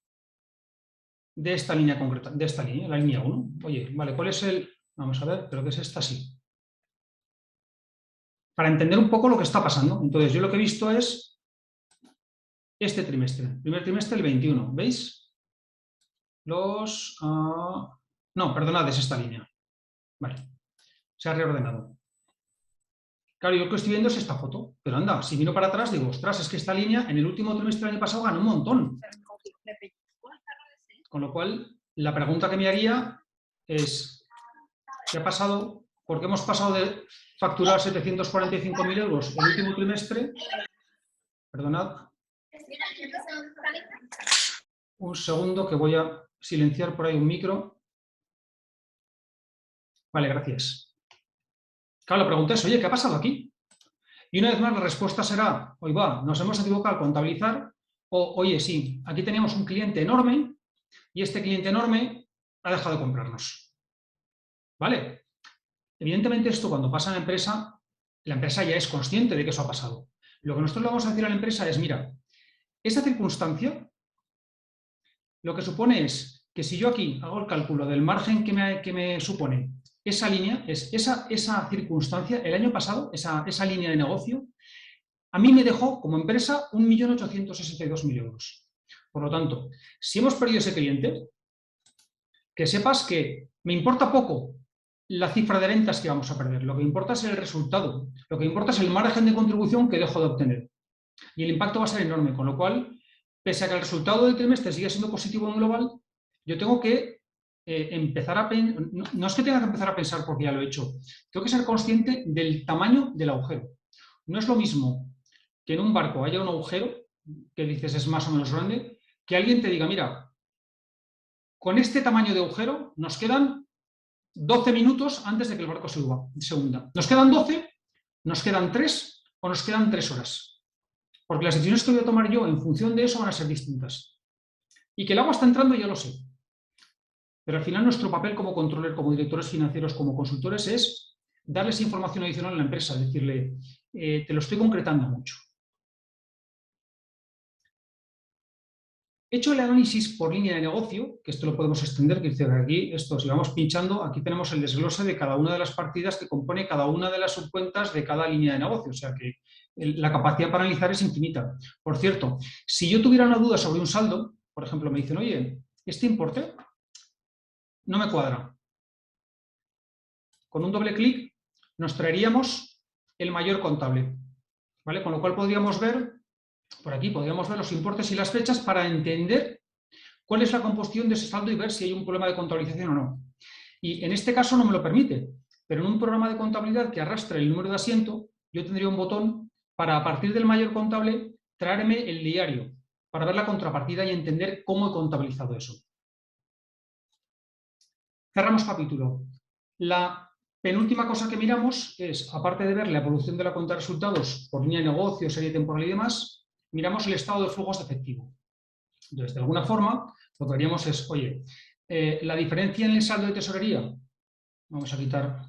de esta línea concreta, de esta línea, la línea 1. Oye, vale, ¿cuál es el...? Vamos a ver, creo que es esta, sí. Para entender un poco lo que está pasando. Entonces, yo lo que he visto es este trimestre, primer trimestre, el 21, ¿veis? No, perdonad, es esta línea. Vale, se ha reordenado. Claro, yo lo que estoy viendo es esta foto, pero anda, si miro para atrás digo, ostras, es que esta línea en el último trimestre del año pasado ganó un montón. Con lo cual, la pregunta que me haría es, ¿qué ha pasado? ¿Por qué hemos pasado de facturar 745.000 euros el último trimestre? Perdonad. Un segundo que voy a silenciar por ahí un micro. Vale, gracias. Claro, la pregunta es, oye, ¿qué ha pasado aquí? Y una vez más la respuesta será, oye, va, nos hemos equivocado al contabilizar, o oye, sí, aquí teníamos un cliente enorme y este cliente enorme ha dejado de comprarnos. ¿Vale? Evidentemente esto cuando pasa en la empresa ya es consciente de que eso ha pasado. Lo que nosotros le vamos a decir a la empresa es, mira, esa circunstancia lo que supone es que si yo aquí hago el cálculo del margen que me supone esa línea, esa circunstancia, el año pasado, esa línea de negocio, a mí me dejó como empresa 1.862.000 euros. Por lo tanto, si hemos perdido ese cliente, que sepas que me importa poco la cifra de ventas que vamos a perder. Lo que importa es el resultado. Lo que importa es el margen de contribución que dejo de obtener. Y el impacto va a ser enorme, con lo cual, pese a que el resultado del trimestre sigue siendo positivo en global, yo tengo que empezar a pensar, no es que tenga que empezar a pensar porque ya lo he hecho, tengo que ser consciente del tamaño del agujero. No es lo mismo que en un barco haya un agujero, que dices es más o menos grande, que alguien te diga, mira, con este tamaño de agujero nos quedan 12 minutos antes de que el barco se hunda. Nos quedan 12, nos quedan 3 o nos quedan 3 horas. Porque las decisiones que voy a tomar yo en función de eso van a ser distintas. Y que el agua está entrando ya lo sé. Pero al final nuestro papel como controller, como directores financieros, como consultores es darles información adicional a la empresa, decirle, te lo estoy concretando mucho. Hecho el análisis por línea de negocio, que esto lo podemos extender, que dice aquí, esto si vamos pinchando, aquí tenemos el desglose de cada una de las partidas que compone cada una de las subcuentas de cada línea de negocio, o sea que la capacidad para analizar es infinita. Por cierto, si yo tuviera una duda sobre un saldo, por ejemplo, me dicen, oye, este importe no me cuadra. Con un doble clic nos traeríamos el mayor contable, ¿vale? Con lo cual podríamos ver, por aquí podríamos ver los importes y las fechas para entender cuál es la composición de ese saldo y ver si hay un problema de contabilización o no. Y en este caso no me lo permite, pero en un programa de contabilidad que arrastre el número de asiento, yo tendría un botón para, a partir del mayor contable, traerme el diario, para ver la contrapartida y entender cómo he contabilizado eso. Cerramos capítulo. La penúltima cosa que miramos es, aparte de ver la evolución de la cuenta de resultados por línea de negocio, serie temporal y demás, miramos el estado de flujos de efectivo. Entonces, de alguna forma, lo que haríamos es, oye, la diferencia en el saldo de tesorería, vamos a quitar,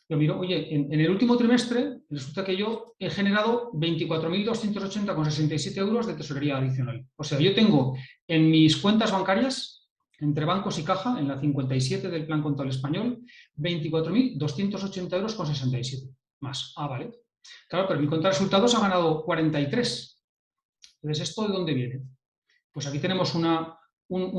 yo miro, oye, en el último trimestre resulta que yo he generado 24.280,67 euros de tesorería adicional. O sea, yo tengo en mis cuentas bancarias, entre bancos y caja, en la 57 del Plan Contable Español, 24.280 euros con 67 más. Ah, vale. Claro, pero mi cuenta de resultados ha ganado 43. Entonces, ¿esto de dónde viene? Pues aquí tenemos un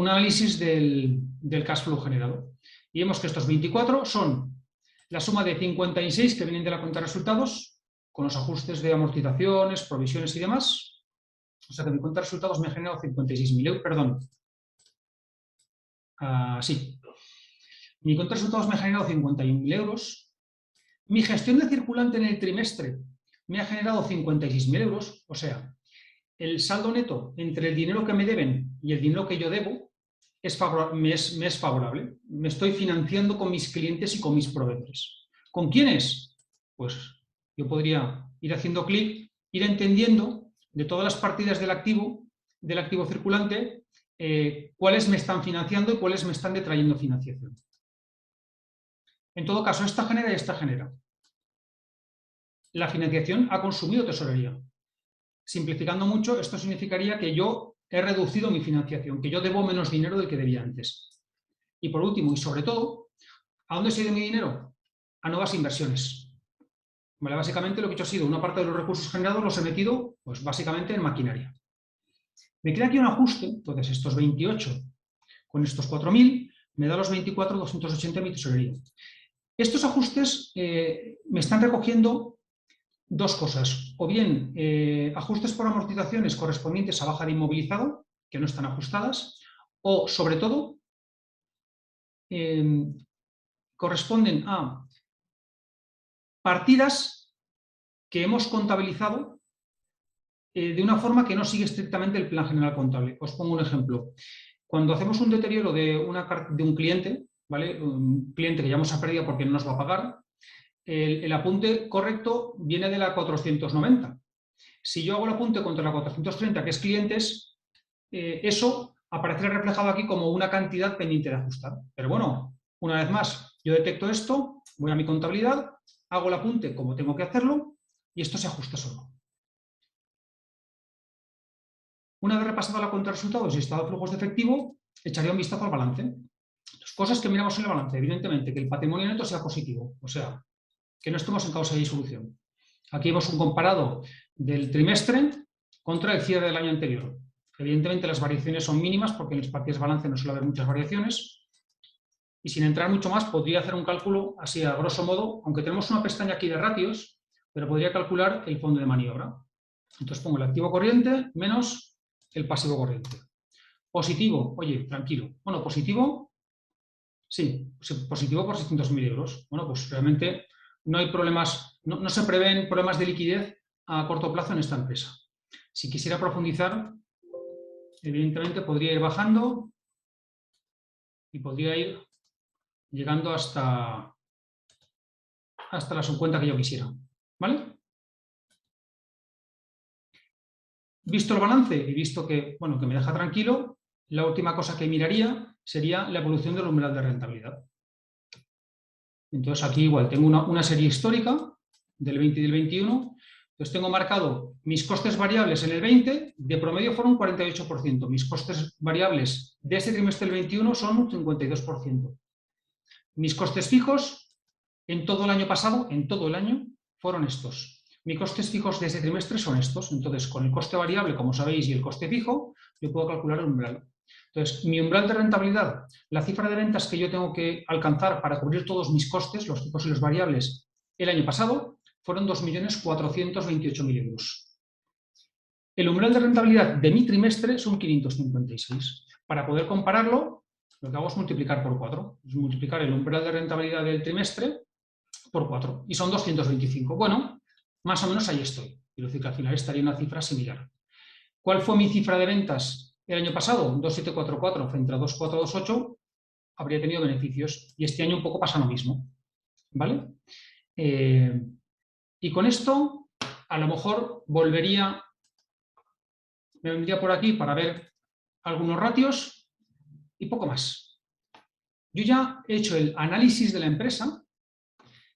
análisis del cash flow generado. Y vemos que estos 24 son la suma de 56 que vienen de la cuenta de resultados, con los ajustes de amortizaciones, provisiones y demás. O sea que mi cuenta de resultados me ha generado 56.000 euros, perdón. Sí. Mi cuenta de resultados me ha generado 51.000 euros. Mi gestión de circulante en el trimestre me ha generado 56.000 euros. O sea, el saldo neto entre el dinero que me deben y el dinero que yo debo me es favorable. Me estoy financiando con mis clientes y con mis proveedores. ¿Con quiénes? Pues yo podría ir haciendo clic, ir entendiendo de todas las partidas del activo circulante, cuáles me están financiando y cuáles me están detrayendo financiación. En todo caso, esta genera y esta genera. La financiación ha consumido tesorería. Simplificando mucho, esto significaría que yo he reducido mi financiación, que yo debo menos dinero del que debía antes. Y por último, y sobre todo, ¿a dónde se ha ido mi dinero? A nuevas inversiones. ¿Vale? Básicamente lo que he hecho ha sido una parte de los recursos generados los he metido, pues básicamente en maquinaria. Me queda aquí un ajuste, entonces estos 28 con estos 4.000 me da los 24.280 de mi tesorería. Estos ajustes me están recogiendo dos cosas, o bien ajustes por amortizaciones correspondientes a baja de inmovilizado, que no están ajustadas, o sobre todo corresponden a partidas que hemos contabilizado de una forma que no sigue estrictamente el plan general contable. Os pongo un ejemplo. Cuando hacemos un deterioro de un cliente, ¿vale? Un cliente que ya hemos perdido porque no nos va a pagar, el apunte correcto viene de la 490. Si yo hago el apunte contra la 430, que es clientes, eso aparecerá reflejado aquí como una cantidad pendiente de ajustar. Pero bueno, una vez más, yo detecto esto, voy a mi contabilidad, hago el apunte como tengo que hacerlo y esto se ajusta solo. Una vez repasada la cuenta de resultados y estado de flujos de efectivo, echaría un vistazo al balance. Las cosas que miramos en el balance, evidentemente, que el patrimonio neto sea positivo, o sea, que no estemos en causa de disolución. Aquí vemos un comparado del trimestre contra el cierre del año anterior. Evidentemente las variaciones son mínimas porque en las partidas de balance no suele haber muchas variaciones y sin entrar mucho más podría hacer un cálculo así a grosso modo, aunque tenemos una pestaña aquí de ratios, pero podría calcular el fondo de maniobra. Entonces pongo el activo corriente menos el pasivo corriente. Positivo, oye, tranquilo. Bueno, positivo, sí, positivo por 600.000 euros. Bueno, pues realmente no hay problemas, no se prevén problemas de liquidez a corto plazo en esta empresa. Si quisiera profundizar, evidentemente podría ir bajando y podría ir llegando hasta hasta la subcuenta que yo quisiera. ¿Vale? Visto el balance y visto que, bueno, que me deja tranquilo, la última cosa que miraría sería la evolución del umbral de rentabilidad. Entonces aquí igual tengo una serie histórica del 20 y del 21. Entonces tengo marcado mis costes variables en el 20, de promedio fueron un 48%. Mis costes variables de este trimestre del 21 son un 52%. Mis costes fijos en todo el año pasado, en todo el año, fueron estos. Mis costes fijos de este trimestre son estos. Entonces, con el coste variable, como sabéis, y el coste fijo, yo puedo calcular el umbral. Entonces, mi umbral de rentabilidad, la cifra de ventas que yo tengo que alcanzar para cubrir todos mis costes, los fijos y los variables, el año pasado, fueron 2.428.000 euros. El umbral de rentabilidad de mi trimestre son 556. Para poder compararlo, lo que hago es multiplicar por 4. Es multiplicar el umbral de rentabilidad del trimestre por 4. Y son 225. Bueno, más o menos ahí estoy. Quiero decir que al final estaría una cifra similar. ¿Cuál fue mi cifra de ventas el año pasado? 2.744 frente a 2.428. Habría tenido beneficios. Y este año un poco pasa lo mismo. ¿Vale? Y con esto, a lo mejor me vendría por aquí para ver algunos ratios y poco más. Yo ya he hecho el análisis de la empresa,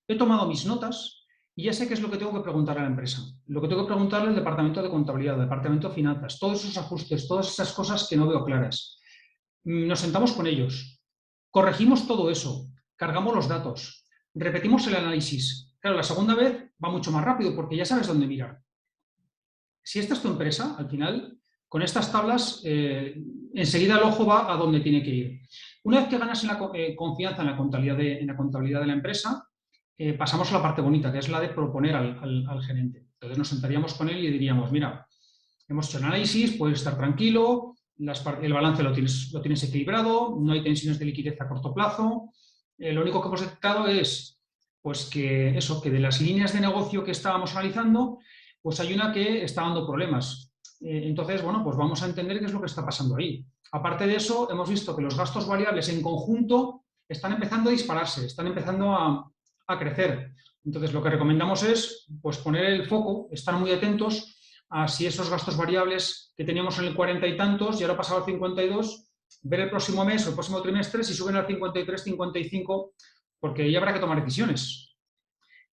he tomado mis notas y ya sé qué es lo que tengo que preguntar a la empresa. Lo que tengo que preguntarle al departamento de contabilidad, al departamento de finanzas, todos esos ajustes, todas esas cosas que no veo claras. Nos sentamos con ellos, corregimos todo eso, cargamos los datos, repetimos el análisis. Claro, la segunda vez va mucho más rápido porque ya sabes dónde mirar. Si esta es tu empresa, al final, con estas tablas, enseguida el ojo va a donde tiene que ir. Una vez que ganas confianza en la contabilidad de la empresa, pasamos a la parte bonita, que es la de proponer al gerente. Entonces nos sentaríamos con él y diríamos, mira, hemos hecho el análisis, puedes estar tranquilo, el balance lo tienes equilibrado, no hay tensiones de liquidez a corto plazo. Lo único que hemos detectado es pues que de las líneas de negocio que estábamos analizando, pues hay una que está dando problemas. Entonces, bueno, pues vamos a entender qué es lo que está pasando ahí. Aparte de eso, hemos visto que los gastos variables en conjunto están empezando a dispararse, están empezando a crecer. Entonces, lo que recomendamos es pues, poner el foco, estar muy atentos a si esos gastos variables que teníamos en el 40 y tantos y ahora pasado al 52, ver el próximo mes o el próximo trimestre si suben al 53, 55, porque ahí habrá que tomar decisiones.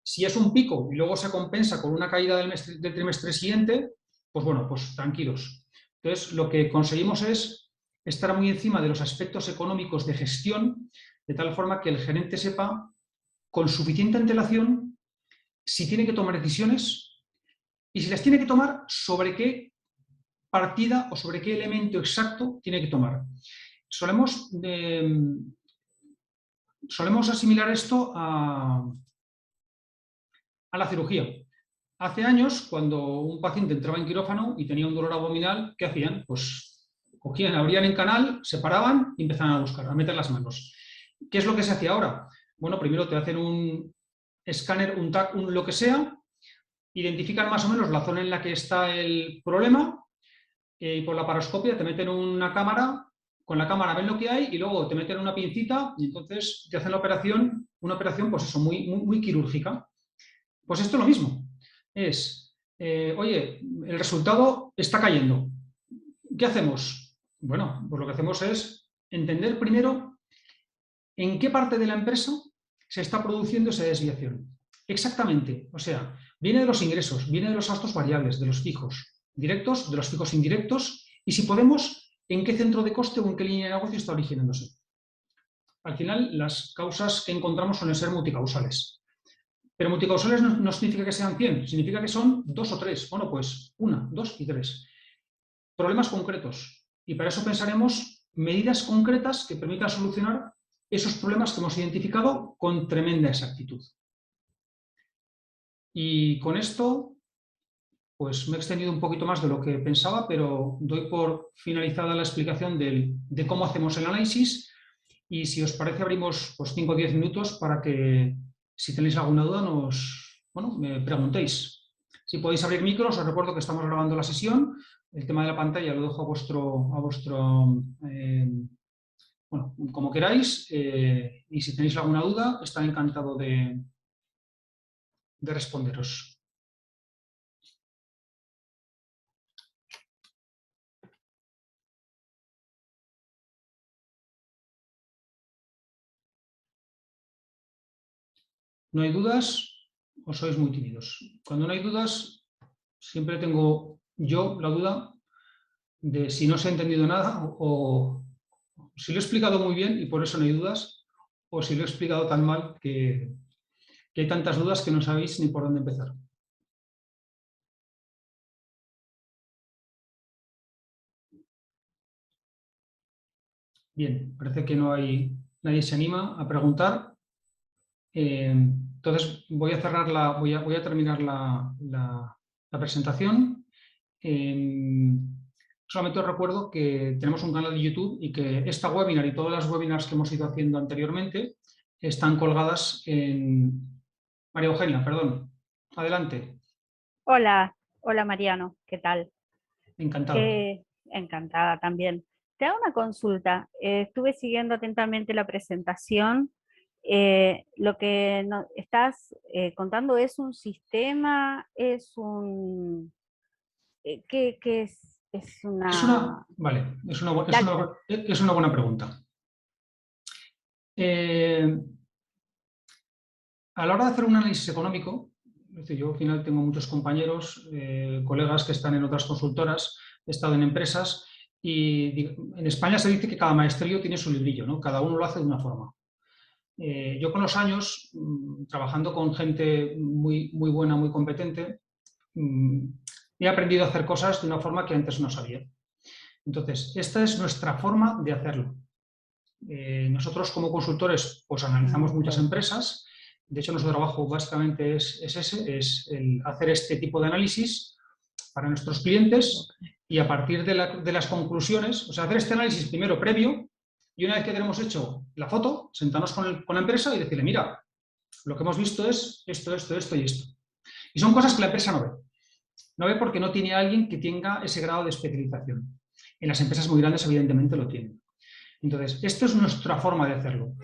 Si es un pico y luego se compensa con una caída del trimestre siguiente, pues bueno, pues tranquilos. Entonces, lo que conseguimos es estar muy encima de los aspectos económicos de gestión, de tal forma que el gerente sepa con suficiente antelación si tiene que tomar decisiones y si las tiene que tomar, sobre qué partida o sobre qué elemento exacto tiene que tomar. Solemos asimilar esto a la cirugía. Hace años, cuando un paciente entraba en quirófano y tenía un dolor abdominal, ¿qué hacían? Pues cogían, abrían el canal, se paraban y empezaban a buscar, a meter las manos. ¿Qué es lo que se hace ahora? Bueno, primero te hacen un escáner, un TAC, lo que sea, identifican más o menos la zona en la que está el problema y por la paroscopia te meten una cámara, con la cámara ven lo que hay y luego te meten una pincita y entonces te hacen una operación pues eso, muy, muy, muy quirúrgica. Pues esto es lo mismo. Oye, el resultado está cayendo. ¿Qué hacemos? Bueno, pues lo que hacemos es entender primero en qué parte de la empresa se está produciendo esa desviación. Exactamente. O sea, viene de los ingresos, viene de los gastos variables, de los fijos directos, de los fijos indirectos y si podemos, en qué centro de coste o en qué línea de negocio está originándose. Al final, las causas que encontramos suelen ser multicausales. Pero multicausales no significa que sean 100, significa que son 2 o 3. Bueno, pues 1, 2 y 3. Problemas concretos. Y para eso pensaremos medidas concretas que permitan solucionar esos problemas que hemos identificado con tremenda exactitud. Y con esto, pues me he extendido un poquito más de lo que pensaba, pero doy por finalizada la explicación de cómo hacemos el análisis y si os parece abrimos pues, 5 o 10 minutos para que si tenéis alguna duda me preguntéis. Si podéis abrir micros, os recuerdo que estamos grabando la sesión. El tema de la pantalla lo dejo a vuestro como queráis. Y si tenéis alguna duda, estaré encantado de de responderos. ¿No hay dudas o sois muy tímidos? Cuando no hay dudas, siempre tengo yo la duda de si no se ha entendido nada o si lo he explicado muy bien y por eso no hay dudas, o si lo he explicado tan mal que hay tantas dudas que no sabéis ni por dónde empezar. Bien, parece que nadie se anima a preguntar. Entonces voy a cerrar voy a terminar la presentación. Solamente os recuerdo que tenemos un canal de YouTube y que esta webinar y todas las webinars que hemos ido haciendo anteriormente están colgadas en... María Eugenia, perdón. Adelante. Hola, hola Mariano, ¿qué tal? Encantado. Encantada también. Te hago una consulta. Estuve siguiendo atentamente la presentación. Lo que estás contando es un sistema, es un... ¿qué es? Es una... Vale, es una buena pregunta. A la hora de hacer un análisis económico, es decir, yo al final tengo muchos compañeros, colegas que están en otras consultoras, he estado en empresas y en España se dice que cada maestrillo tiene su librillo, ¿no? Cada uno lo hace de una forma. Yo con los años, trabajando con gente muy, muy buena, muy competente, he aprendido a hacer cosas de una forma que antes no sabía. Entonces, esta es nuestra forma de hacerlo. Nosotros como consultores pues analizamos muchas empresas. De hecho, nuestro trabajo básicamente es el hacer este tipo de análisis para nuestros clientes y a partir de las conclusiones, o sea, hacer este análisis primero previo y una vez que tenemos hecho la foto, sentarnos con la empresa y decirle, mira, lo que hemos visto es esto, esto, esto y esto. Y son cosas que la empresa no ve. No ve porque no tiene alguien que tenga ese grado de especialización. En las empresas muy grandes, evidentemente, lo tienen. Entonces, esto es nuestra forma de hacerlo.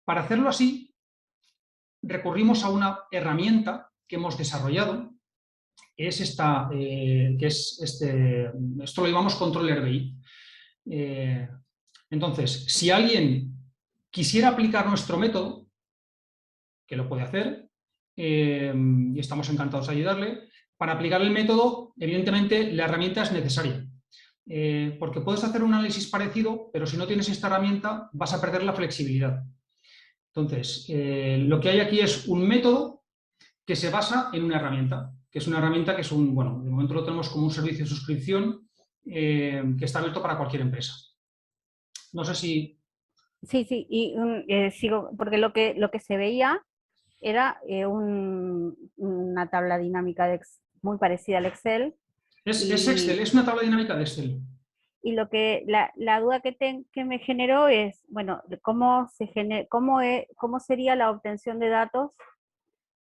Para hacerlo así, recurrimos a una herramienta que hemos desarrollado, que es esto lo llamamos Control RBI. Entonces, si alguien quisiera aplicar nuestro método, que lo puede hacer, y estamos encantados de ayudarle, para aplicar el método, evidentemente, la herramienta es necesaria. Porque puedes hacer un análisis parecido, pero si no tienes esta herramienta vas a perder la flexibilidad. Entonces, lo que hay aquí es un método que se basa en una herramienta, que es una herramienta que es bueno, de momento lo tenemos como un servicio de suscripción que está abierto para cualquier empresa. No sé si... Sí, sí, y sigo, porque lo que se veía era una tabla dinámica muy parecida al Excel. Es Excel, es una tabla dinámica de Excel. Y la duda que me generó es, bueno, cómo sería la obtención de datos.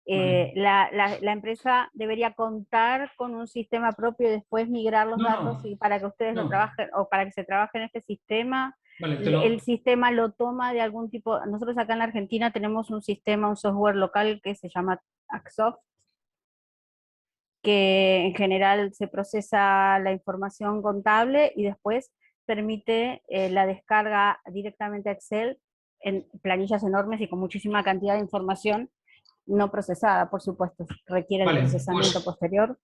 Vale. La empresa debería contar con un sistema propio y después migrar los datos y para que ustedes lo trabajen o para que se trabaje en este sistema. Vale, el sistema lo toma de algún tipo. Nosotros acá en la Argentina tenemos un sistema, un software local que se llama Axoft, que en general se procesa la información contable y después permite la descarga directamente a Excel en planillas enormes y con muchísima cantidad de información no procesada, por supuesto, requiere el procesamiento posterior.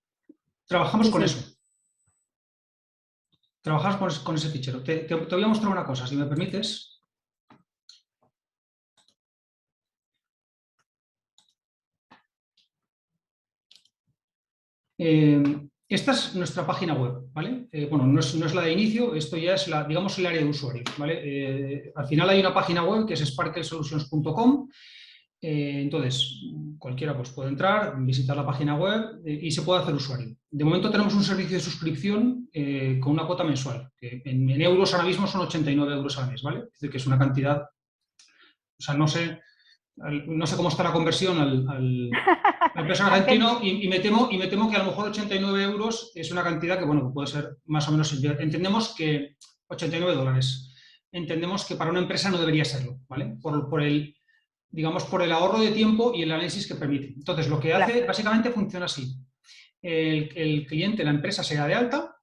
Trabajamos con eso. Trabajamos con ese fichero. Te voy a mostrar una cosa, si me permites. Esta es nuestra página web, ¿vale? Bueno, no es la de inicio, esto ya es digamos el área de usuario, ¿vale? Al final hay una página web que es sparklesolutions.com. Entonces, cualquiera pues, puede entrar, visitar la página web y se puede hacer usuario. De momento tenemos un servicio de suscripción con una cuota mensual, que en euros ahora mismo son 89 euros al mes, ¿vale? Es decir, que es una cantidad, o sea, no sé cómo está la conversión al peso argentino y me temo que a lo mejor 89 euros es una cantidad que, bueno, puede ser más o menos, entendemos que 89 dólares, entendemos que para una empresa no debería serlo, ¿vale? digamos, por el ahorro de tiempo y el análisis que permite. Entonces, lo que hace, básicamente funciona así. El cliente, la empresa se da de alta,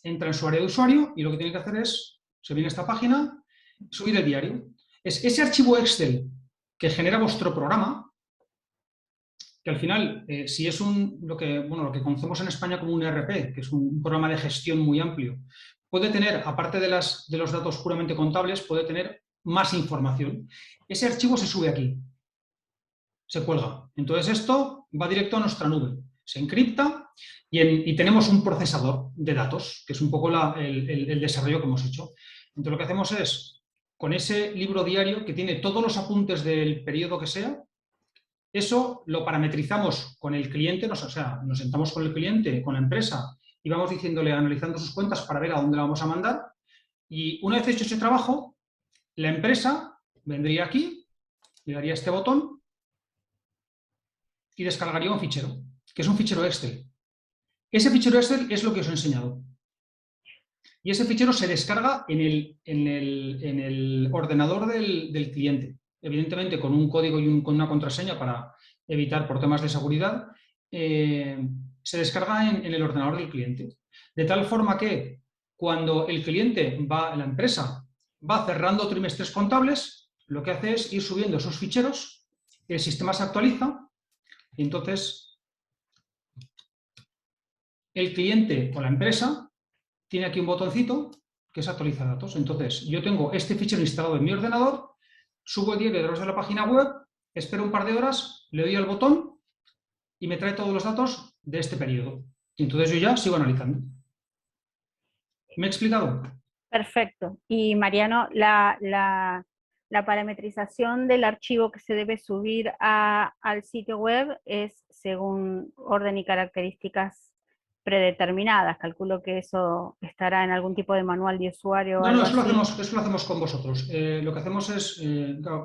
entra en su área de usuario y lo que tiene que hacer es, se viene a esta página, subir el diario. Es ese archivo Excel que genera vuestro programa, que al final, si es lo que conocemos en España como un ERP, que es un programa de gestión muy amplio, puede tener, aparte de los datos puramente contables, puede tener más información. Ese archivo se sube aquí, se cuelga. Entonces esto va directo a nuestra nube, se encripta y tenemos un procesador de datos, que es un poco el desarrollo que hemos hecho. Entonces lo que hacemos es, con ese libro diario que tiene todos los apuntes del periodo que sea, eso lo parametrizamos con el cliente, nos sentamos con el cliente, con la empresa, y vamos diciéndole, analizando sus cuentas para ver a dónde la vamos a mandar. Y una vez hecho ese trabajo, la empresa vendría aquí, le daría este botón y descargaría un fichero, que es un fichero Excel. Ese fichero Excel es lo que os he enseñado. Y ese fichero se descarga en el ordenador del cliente. Evidentemente con un código y con una contraseña para evitar por temas de seguridad, se descarga en el ordenador del cliente. De tal forma que cuando el cliente la empresa va cerrando trimestres contables, lo que hace es ir subiendo esos ficheros, el sistema se actualiza y entonces el cliente o la empresa tiene aquí un botoncito que es actualizar datos. Entonces, yo tengo este fichero instalado en mi ordenador, subo el diario a través de la página web, espero un par de horas, le doy al botón y me trae todos los datos de este periodo. Y entonces yo ya sigo analizando. ¿Me he explicado? Perfecto. Y Mariano, la parametrización del archivo que se debe subir al sitio web es según orden y características predeterminadas. Calculo que eso estará en algún tipo de manual de usuario o No, algo así. eso lo hacemos con vosotros. Lo que hacemos es, claro,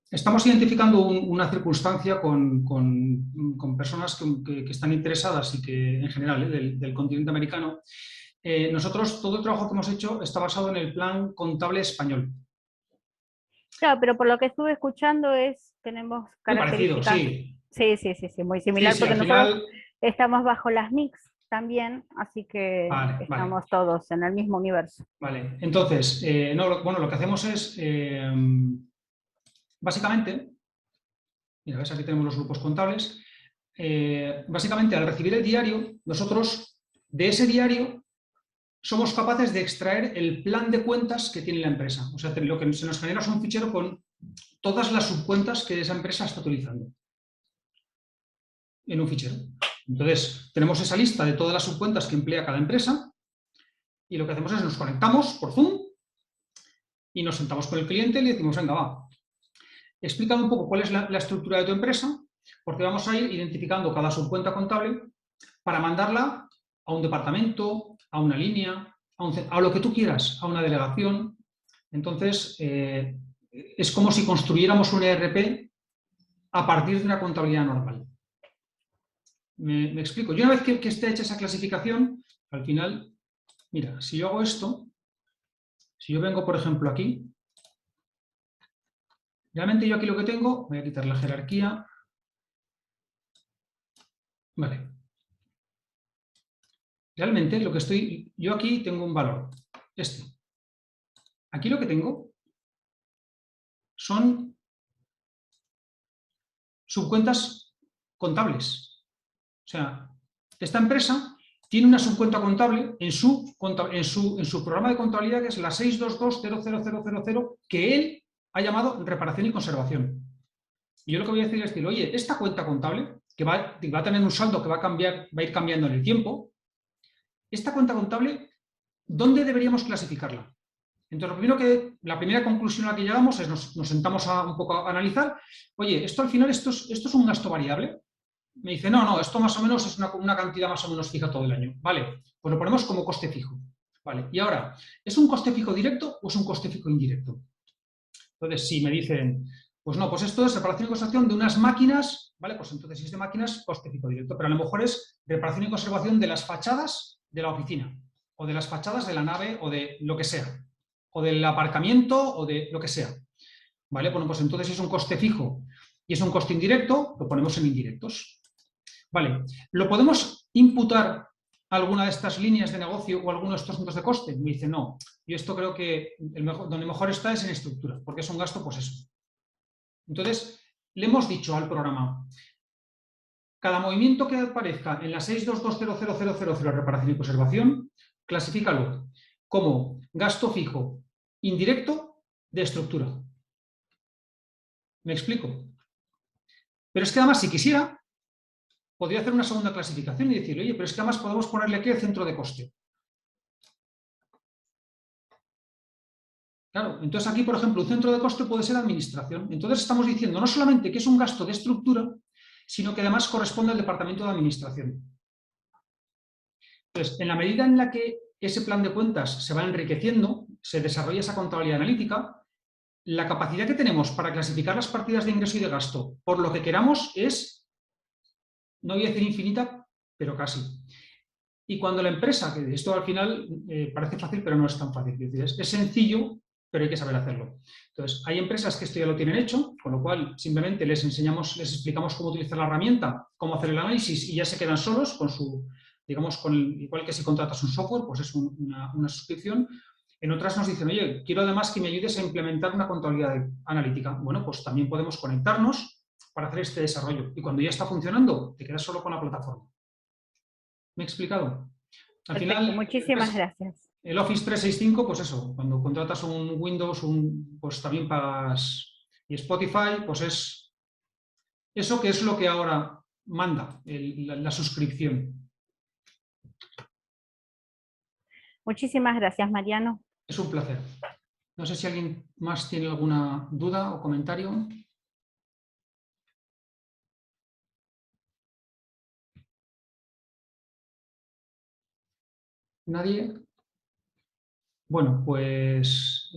estamos identificando una circunstancia con personas que están interesadas y que, en general, del continente americano. Nosotros, todo el trabajo que hemos hecho está basado en el plan contable español. Claro, pero por lo que estuve escuchando tenemos Muy parecido, características. sí. Sí, muy similar, Sí, porque al nosotros final... estamos bajo las MICs también, así que Vale, vale. estamos todos en el mismo universo. Vale, entonces, lo que hacemos es, básicamente, mira, ves, aquí tenemos los grupos contables, básicamente al recibir el diario, nosotros de ese diario somos capaces de extraer el plan de cuentas que tiene la empresa. O sea, lo que se nos genera es un fichero con todas las subcuentas que esa empresa está utilizando en un fichero. Entonces, tenemos esa lista de todas las subcuentas que emplea cada empresa y lo que hacemos es nos conectamos por Zoom y nos sentamos con el cliente y le decimos, venga, va, explícame un poco cuál es la estructura de tu empresa, porque vamos a ir identificando cada subcuenta contable para mandarla a un departamento, a una línea, a lo que tú quieras, a una delegación. Entonces, es como si construyéramos un ERP a partir de una contabilidad normal. ¿Me explico? Y una vez que esté hecha esa clasificación, al final, mira, si yo hago esto, si yo vengo, por ejemplo, aquí, realmente yo aquí lo que tengo, voy a quitar la jerarquía. Vale. Realmente lo que yo aquí tengo un valor, este. Aquí lo que tengo son subcuentas contables. O sea, esta empresa tiene una subcuenta contable en su programa de contabilidad que es la 622000000 que él ha llamado reparación y conservación. Y yo lo que voy a decir es decir, oye, esta cuenta contable, que va a tener un saldo que va a ir cambiando en el tiempo, esta cuenta contable, ¿dónde deberíamos clasificarla? Entonces, la primera conclusión a la que llegamos es nos sentamos un poco a analizar, oye, esto al final, esto es un gasto variable. Me dice, no, esto más o menos es una cantidad más o menos fija todo el año. Vale, pues lo ponemos como coste fijo. Vale, y ahora, ¿es un coste fijo directo o es un coste fijo indirecto? Entonces, si me dicen, pues no, pues esto es reparación y conservación de unas máquinas, ¿vale? Pues entonces, si es de máquinas, coste fijo directo. Pero a lo mejor es reparación y conservación de las fachadas de la oficina, o de las fachadas de la nave, o de lo que sea, o del aparcamiento, o de lo que sea. ¿vale? Bueno, pues entonces es un coste fijo y es un coste indirecto, lo ponemos en indirectos. Vale, ¿lo podemos imputar a alguna de estas líneas de negocio o a alguno de estos puntos de coste? Me dice, no, yo esto creo que donde mejor está es en estructura, porque es un gasto, pues eso. Entonces, le hemos dicho al programa, cada movimiento que aparezca en la 622000000 reparación y conservación, clasifícalo como gasto fijo indirecto de estructura. ¿Me explico? Pero es que además, si quisiera, podría hacer una segunda clasificación y decir, oye, pero es que además podemos ponerle aquí el centro de coste. Claro, entonces aquí, por ejemplo, un centro de coste puede ser administración. Entonces estamos diciendo no solamente que es un gasto de estructura, sino que además corresponde al departamento de administración. Entonces, en la medida en la que ese plan de cuentas se va enriqueciendo, se desarrolla esa contabilidad analítica, la capacidad que tenemos para clasificar las partidas de ingreso y de gasto por lo que queramos es, no voy a decir infinita, pero casi. Y cuando la empresa, que esto al final parece fácil, pero no es tan fácil, es sencillo, pero hay que saber hacerlo. Entonces, hay empresas que esto ya lo tienen hecho, con lo cual simplemente les enseñamos, les explicamos cómo utilizar la herramienta, cómo hacer el análisis y ya se quedan solos con su, digamos, igual que si contratas un software, pues es una suscripción. En otras nos dicen, oye, quiero además que me ayudes a implementar una contabilidad analítica. Bueno, pues también podemos conectarnos para hacer este desarrollo. Y cuando ya está funcionando, te quedas solo con la plataforma. ¿Me he explicado? Al Perfecto, final, muchísimas gracias. el Office 365, pues eso, cuando contratas un Windows, pues también pagas. Y Spotify, pues es eso que es lo que ahora manda, la suscripción. Muchísimas gracias, Mariano. Es un placer. No sé si alguien más tiene alguna duda o comentario. ¿Nadie? Bueno, pues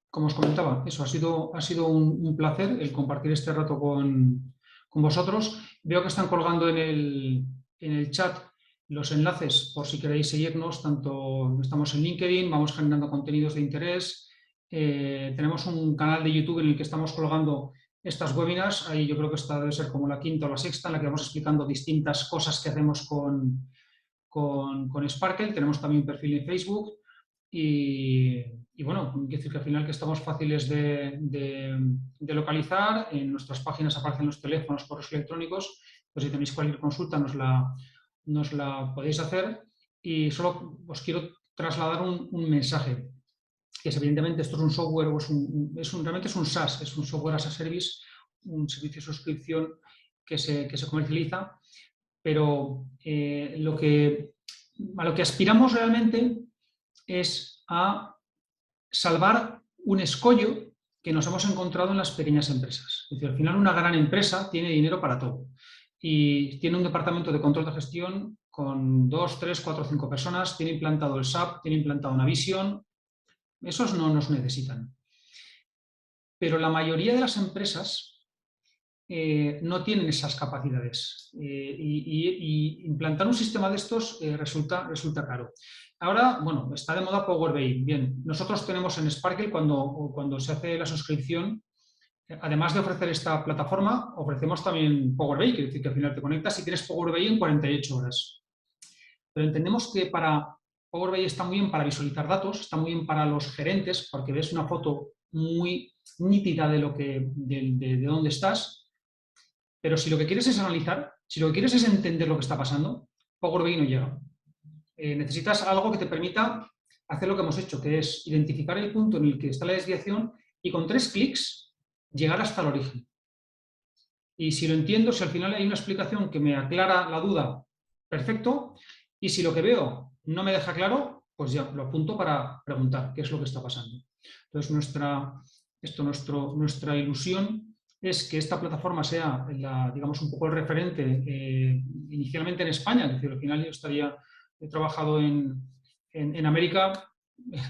como os comentaba, eso ha sido un placer el compartir este rato con vosotros. Veo que están colgando en el chat los enlaces por si queréis seguirnos, tanto estamos en LinkedIn, vamos generando contenidos de interés, tenemos un canal de YouTube en el que estamos colgando estas webinars, ahí yo creo que esta debe ser como la quinta o la sexta, en la que vamos explicando distintas cosas que hacemos con Sparkle, tenemos también un perfil en Facebook y bueno, quiero decir que al final que estamos fáciles de localizar, en nuestras páginas aparecen los teléfonos, correos electrónicos, pues si tenéis cualquier consulta nos la podéis hacer y solo os quiero trasladar un mensaje, que es evidentemente esto es un software, o realmente es un SaaS, es un software as a service, un servicio de suscripción que se comercializa, pero a lo que aspiramos realmente es a salvar un escollo que nos hemos encontrado en las pequeñas empresas. Es decir, al final una gran empresa tiene dinero para todo y tiene un departamento de control de gestión con 2, 3, 4, 5 personas, tiene implantado el SAP, tiene implantado una visión, esos no nos necesitan. Pero la mayoría de las empresas no tienen esas capacidades y implantar un sistema de estos resulta caro. Ahora, bueno, está de moda Power BI. Bien, nosotros tenemos en Sparkle, cuando se hace la suscripción, además de ofrecer esta plataforma, ofrecemos también Power BI, quiere decir que al final te conectas y tienes Power BI en 48 horas. Pero entendemos que Power BI está muy bien para visualizar datos, está muy bien para los gerentes, porque ves una foto muy nítida de dónde estás. Pero si lo que quieres es analizar, si lo que quieres es entender lo que está pasando, Power BI no llega. Necesitas algo que te permita hacer lo que hemos hecho, que es identificar el punto en el que está la desviación y con 3 clics llegar hasta el origen. Y si lo entiendo, si al final hay una explicación que me aclara la duda, perfecto. Y si lo que veo no me deja claro, pues ya lo apunto para preguntar qué es lo que está pasando. Entonces, nuestra ilusión es que esta plataforma sea, digamos, un poco el referente inicialmente en España. Es decir, al final yo he trabajado en América,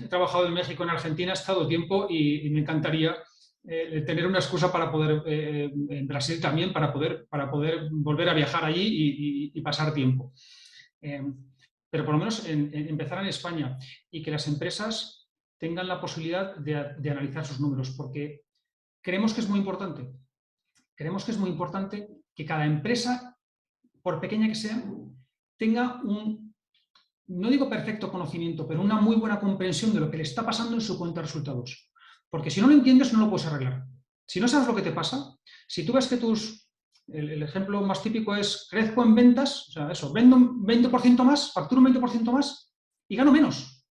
he trabajado en México, en Argentina, he estado tiempo y me encantaría tener una excusa para poder, en Brasil también, para poder volver a viajar allí y pasar tiempo. Pero por lo menos empezar en España y que las empresas tengan la posibilidad de analizar sus números, porque creemos que es muy importante. Creemos que es muy importante que cada empresa, por pequeña que sea, tenga un, no digo perfecto conocimiento, pero una muy buena comprensión de lo que le está pasando en su cuenta de resultados. Porque si no lo entiendes, no lo puedes arreglar. Si no sabes lo que te pasa, si tú ves que el ejemplo más típico es crezco en ventas, o sea, eso, vendo un 20% más, facturo un 20% más y gano menos.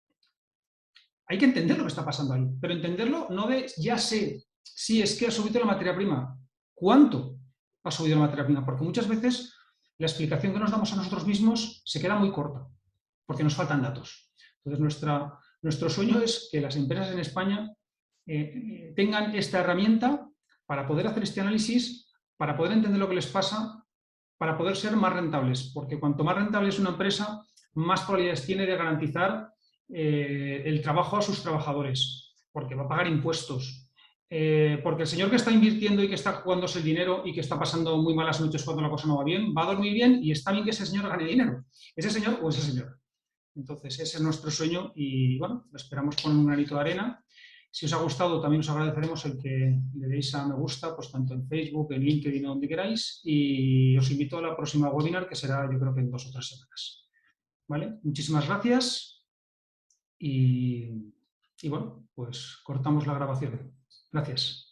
Hay que entender lo que está pasando ahí, pero entenderlo no de ya sé si es que ha subido la materia prima, cuánto ha subido la materia prima, porque muchas veces la explicación que nos damos a nosotros mismos se queda muy corta, porque nos faltan datos. Entonces, nuestro sueño es que las empresas en España tengan esta herramienta para poder hacer este análisis, para poder entender lo que les pasa, para poder ser más rentables, porque cuanto más rentable es una empresa, más probabilidades tiene de garantizar el trabajo a sus trabajadores, porque va a pagar impuestos, porque el señor que está invirtiendo y que está jugándose el dinero y que está pasando muy malas noches cuando la cosa no va bien, va a dormir bien y está bien que ese señor gane dinero, ese señor o ese señor. Entonces, ese es nuestro sueño y, bueno, lo esperamos con un granito de arena. Si os ha gustado, también os agradeceremos el que le deis a me gusta, pues tanto en Facebook, en LinkedIn o donde queráis. Y os invito a la próxima webinar, que será yo creo que en 2 o 3 semanas. ¿Vale? Muchísimas gracias y bueno, pues cortamos la grabación. Gracias.